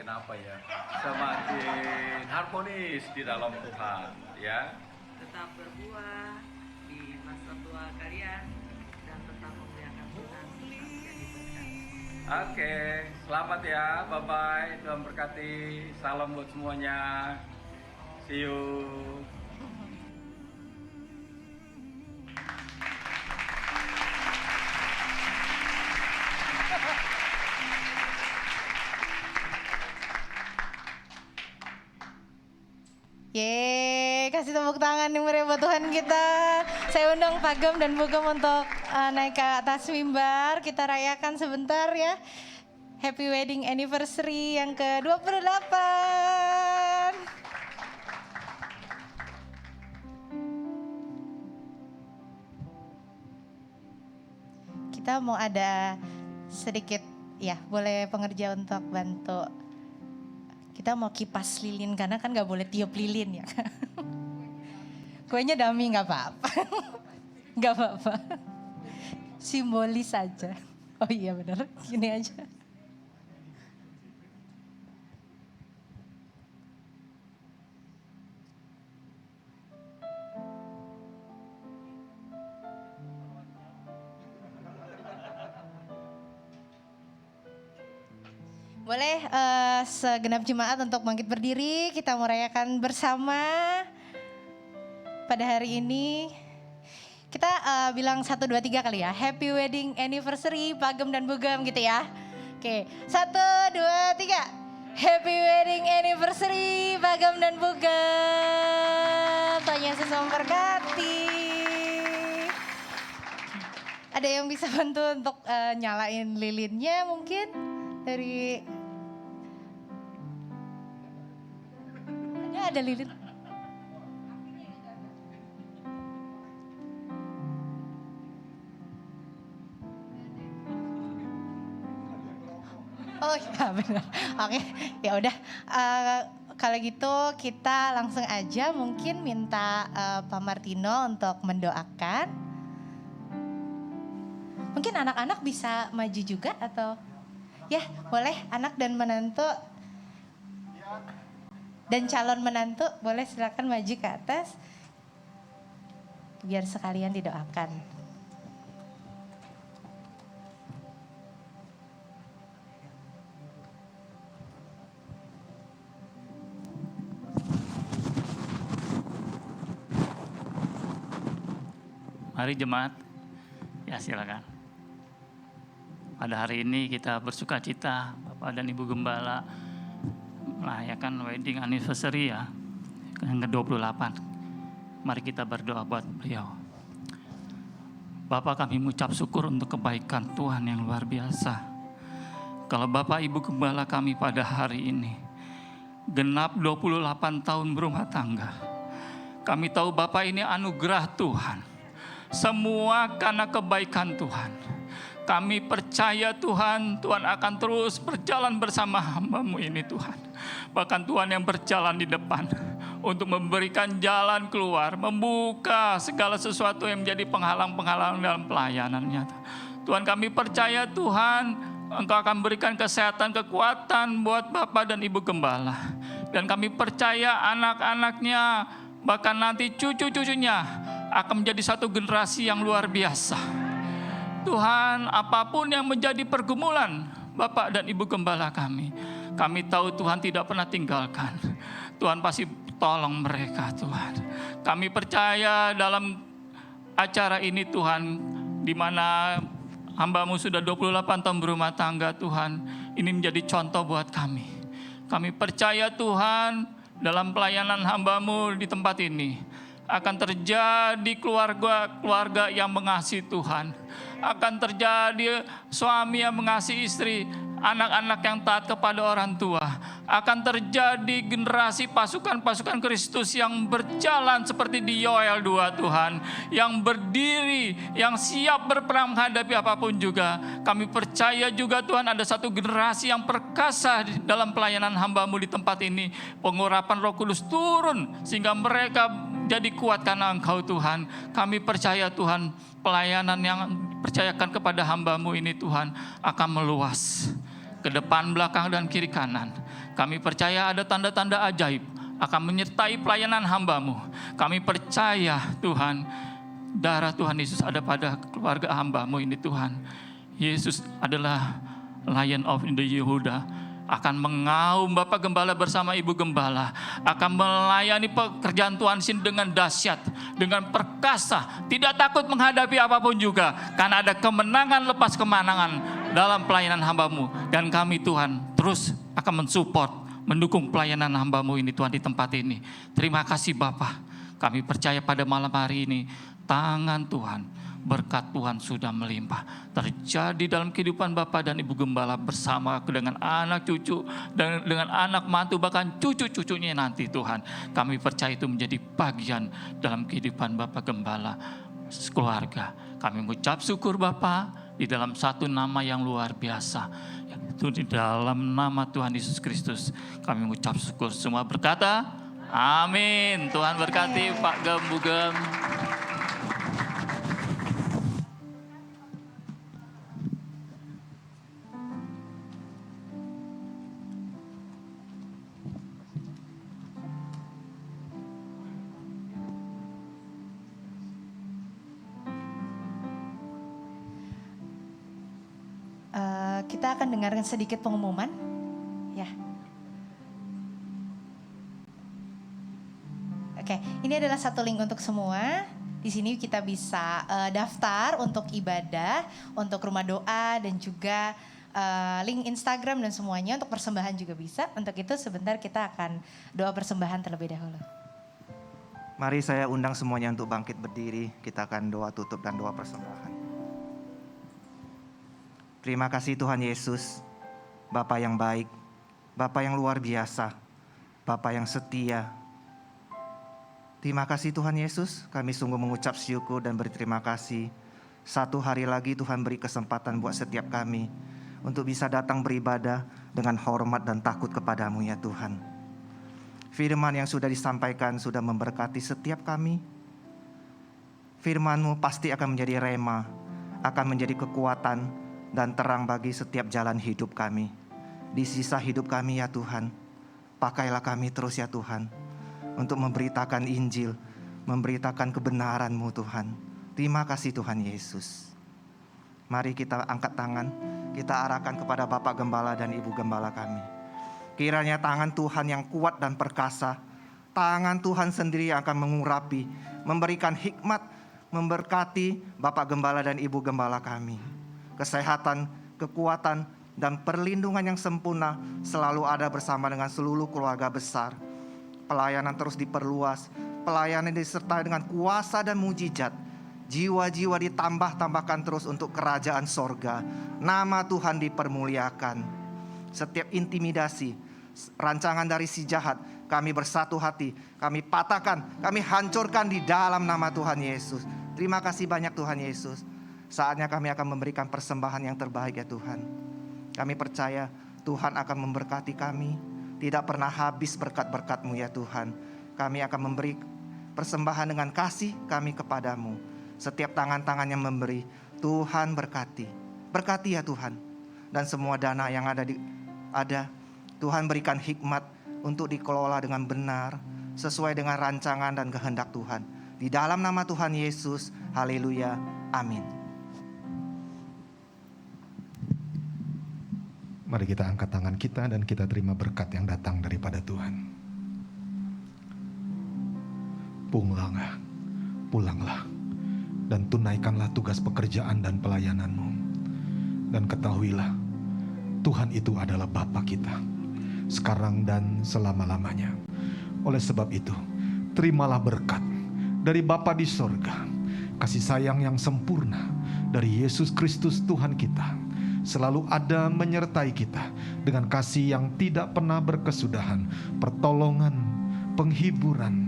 S9: apa ya? Semakin harmonis di dalam Tuhan, ya.
S7: Tetap berbuah di masa tua kalian dan tetap memuliakan Tuhan.
S9: Oke, selamat ya, bye-bye, Tuhan berkati, salam buat semuanya, see you.
S1: Yeay, kasih tepuk tangan nih meriah buat Tuhan kita. Saya undang Pagem dan Bugam untuk naik ke atas mimbar. Kita rayakan sebentar ya. Happy wedding anniversary yang ke-28. Kita mau ada sedikit, ya boleh pengerja untuk bantu. Kita mau kipas lilin karena kan gak boleh tiup lilin ya. Kuenya dummy gak apa-apa. Gak apa-apa. Simbolis aja. Oh iya benar, gini aja. Boleh segenap jemaat untuk bangkit berdiri, kita merayakan bersama pada hari ini. Kita bilang 1, 2, 3 kali ya. Happy wedding anniversary Pagem dan Bugam gitu ya. Oke, 1, 2, 3. Happy wedding anniversary Pagem dan Bugam. Tuhan Yesus memberkati. Ada yang bisa bantu untuk nyalain lilinnya mungkin dari ada lilin. Oh iya benar. Oke, ya udah. Kalau gitu kita langsung aja mungkin minta Pak Martino untuk mendoakan. Mungkin anak-anak bisa maju juga atau ya boleh anak dan menantu dan calon menantu boleh silakan maju ke atas biar sekalian didoakan.
S10: Mari jemaat, ya silakan. Pada hari ini kita bersuka cita, Bapak dan Ibu Gembala merayakan wedding anniversary ya, yang ke-28. Mari kita berdoa buat beliau. Bapak, kami mengucap syukur untuk kebaikan Tuhan yang luar biasa. Kalau Bapak Ibu Gembala kami pada hari ini genap 28 tahun berumah tangga, kami tahu Bapak ini anugerah Tuhan. Semua karena kebaikan Tuhan. Kami percaya Tuhan, Tuhan akan terus berjalan bersama hamba-Mu ini Tuhan. Bahkan Tuhan yang berjalan di depan untuk memberikan jalan keluar, membuka segala sesuatu yang menjadi penghalang-penghalang dalam pelayanannya. Tuhan, kami percaya Tuhan, Engkau akan berikan kesehatan, kekuatan buat Bapak dan Ibu Gembala. Dan kami percaya anak-anaknya, bahkan nanti cucu-cucunya akan menjadi satu generasi yang luar biasa. Tuhan, apapun yang menjadi pergumulan Bapak dan Ibu Gembala kami tahu Tuhan tidak pernah tinggalkan. Tuhan pasti tolong mereka Tuhan. Kami percaya dalam acara ini Tuhan, di mana hamba-Mu sudah 28 tahun berumah tangga Tuhan, ini menjadi contoh buat kami. Kami percaya Tuhan, dalam pelayanan hamba-Mu di tempat ini akan terjadi keluarga yang mengasihi Tuhan. Akan terjadi suami yang mengasihi istri, anak-anak yang taat kepada orang tua. Akan terjadi generasi pasukan-pasukan Kristus yang berjalan seperti di Yoel 2 Tuhan. Yang berdiri, yang siap berperang menghadapi apapun juga. Kami percaya juga Tuhan ada satu generasi yang perkasa dalam pelayanan hamba-Mu di tempat ini. Pengurapan Roh Kudus turun sehingga mereka jadi kuat karena Engkau Tuhan. Kami percaya Tuhan, pelayanan yang percayakan kepada hamba-Mu ini Tuhan akan meluas ke depan, belakang, dan kiri kanan. Kami percaya ada tanda-tanda ajaib akan menyertai pelayanan hamba-Mu. Kami percaya Tuhan, darah Tuhan Yesus ada pada keluarga hamba-Mu ini Tuhan. Yesus adalah Lion of the Yehuda, akan mengaum Bapak Gembala bersama Ibu Gembala, akan melayani pekerjaan Tuhan sini dengan dahsyat, dengan perkasa, tidak takut menghadapi apapun juga, karena ada kemenangan lepas kemenangan dalam pelayanan hamba-Mu. Dan kami Tuhan terus akan mensupport, mendukung pelayanan hamba-Mu ini Tuhan di tempat ini. Terima kasih Bapak. Kami percaya pada malam hari ini tangan Tuhan, berkat Tuhan sudah melimpah terjadi dalam kehidupan Bapak dan Ibu Gembala bersama dengan anak cucu dan dengan anak mantu, bahkan cucu-cucunya nanti Tuhan. Kami percaya itu menjadi bagian dalam kehidupan Bapak Gembala keluarga. Kami mengucap syukur Bapak di dalam satu nama yang luar biasa, yaitu di dalam nama Tuhan Yesus Kristus. Kami mengucap syukur, semua berkata amin. Tuhan berkati Pak Gembugem.
S1: Kita akan dengarkan sedikit pengumuman, ya. Oke, ini adalah satu link untuk semua. Di sini kita bisa daftar untuk ibadah, untuk rumah doa, dan juga link Instagram dan semuanya. Untuk persembahan juga bisa. Untuk itu sebentar kita akan doa persembahan terlebih dahulu.
S11: Mari saya undang semuanya untuk bangkit berdiri. Kita akan doa tutup dan doa persembahan. Terima kasih Tuhan Yesus, Bapa yang baik, Bapa yang luar biasa, Bapa yang setia. Terima kasih Tuhan Yesus, kami sungguh mengucap syukur dan berterima kasih. Satu hari lagi Tuhan beri kesempatan buat setiap kami untuk bisa datang beribadah dengan hormat dan takut kepadamu ya Tuhan. Firman yang sudah disampaikan sudah memberkati setiap kami. Firman-Mu pasti akan menjadi rema, akan menjadi kekuatan dan terang bagi setiap jalan hidup kami. Di sisa hidup kami ya Tuhan, pakailah kami terus ya Tuhan, untuk memberitakan Injil, memberitakan kebenaran-Mu Tuhan. Terima kasih Tuhan Yesus. Mari kita angkat tangan, kita arahkan kepada Bapak Gembala dan Ibu Gembala kami. Kiranya tangan Tuhan yang kuat dan perkasa, tangan Tuhan sendiri yang akan mengurapi, memberikan hikmat, memberkati Bapak Gembala dan Ibu Gembala kami. Kesehatan, kekuatan, dan perlindungan yang sempurna selalu ada bersama dengan seluruh keluarga besar. Pelayanan terus diperluas, pelayanan disertai dengan kuasa dan mujizat. Jiwa-jiwa ditambah-tambahkan terus untuk kerajaan sorga. Nama Tuhan dipermuliakan. Setiap intimidasi, rancangan dari si jahat, kami bersatu hati, kami patahkan, kami hancurkan di dalam nama Tuhan Yesus. Terima kasih banyak Tuhan Yesus. Saatnya kami akan memberikan persembahan yang terbaik ya Tuhan. Kami percaya Tuhan akan memberkati kami. Tidak pernah habis berkat-berkat-Mu ya Tuhan. Kami akan memberi persembahan dengan kasih kami kepadamu. Setiap tangan-tangan yang memberi, Tuhan berkati. Berkati ya Tuhan. Dan semua dana yang ada, Tuhan berikan hikmat untuk dikelola dengan benar, sesuai dengan rancangan dan kehendak Tuhan. Di dalam nama Tuhan Yesus, haleluya, amin.
S2: Mari kita angkat tangan kita dan kita terima berkat yang datang daripada Tuhan. Pulanglah, dan tunaikanlah tugas pekerjaan dan pelayananmu. Dan ketahuilah, Tuhan itu adalah Bapa kita, sekarang dan selama-lamanya. Oleh sebab itu, terimalah berkat dari Bapa di sorga, kasih sayang yang sempurna dari Yesus Kristus Tuhan kita, selalu ada menyertai kita dengan kasih yang tidak pernah berkesudahan, pertolongan, penghiburan,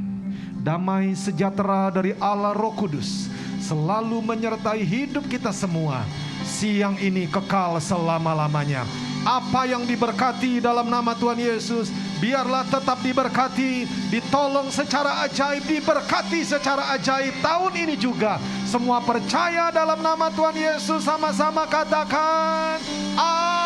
S2: damai sejahtera dari Allah Roh Kudus selalu menyertai hidup kita semua siang ini kekal selama-lamanya. Apa yang diberkati dalam nama Tuhan Yesus, biarlah tetap diberkati, ditolong secara ajaib, diberkati secara ajaib tahun ini juga. Semua percaya dalam nama Tuhan Yesus, sama-sama katakan amin.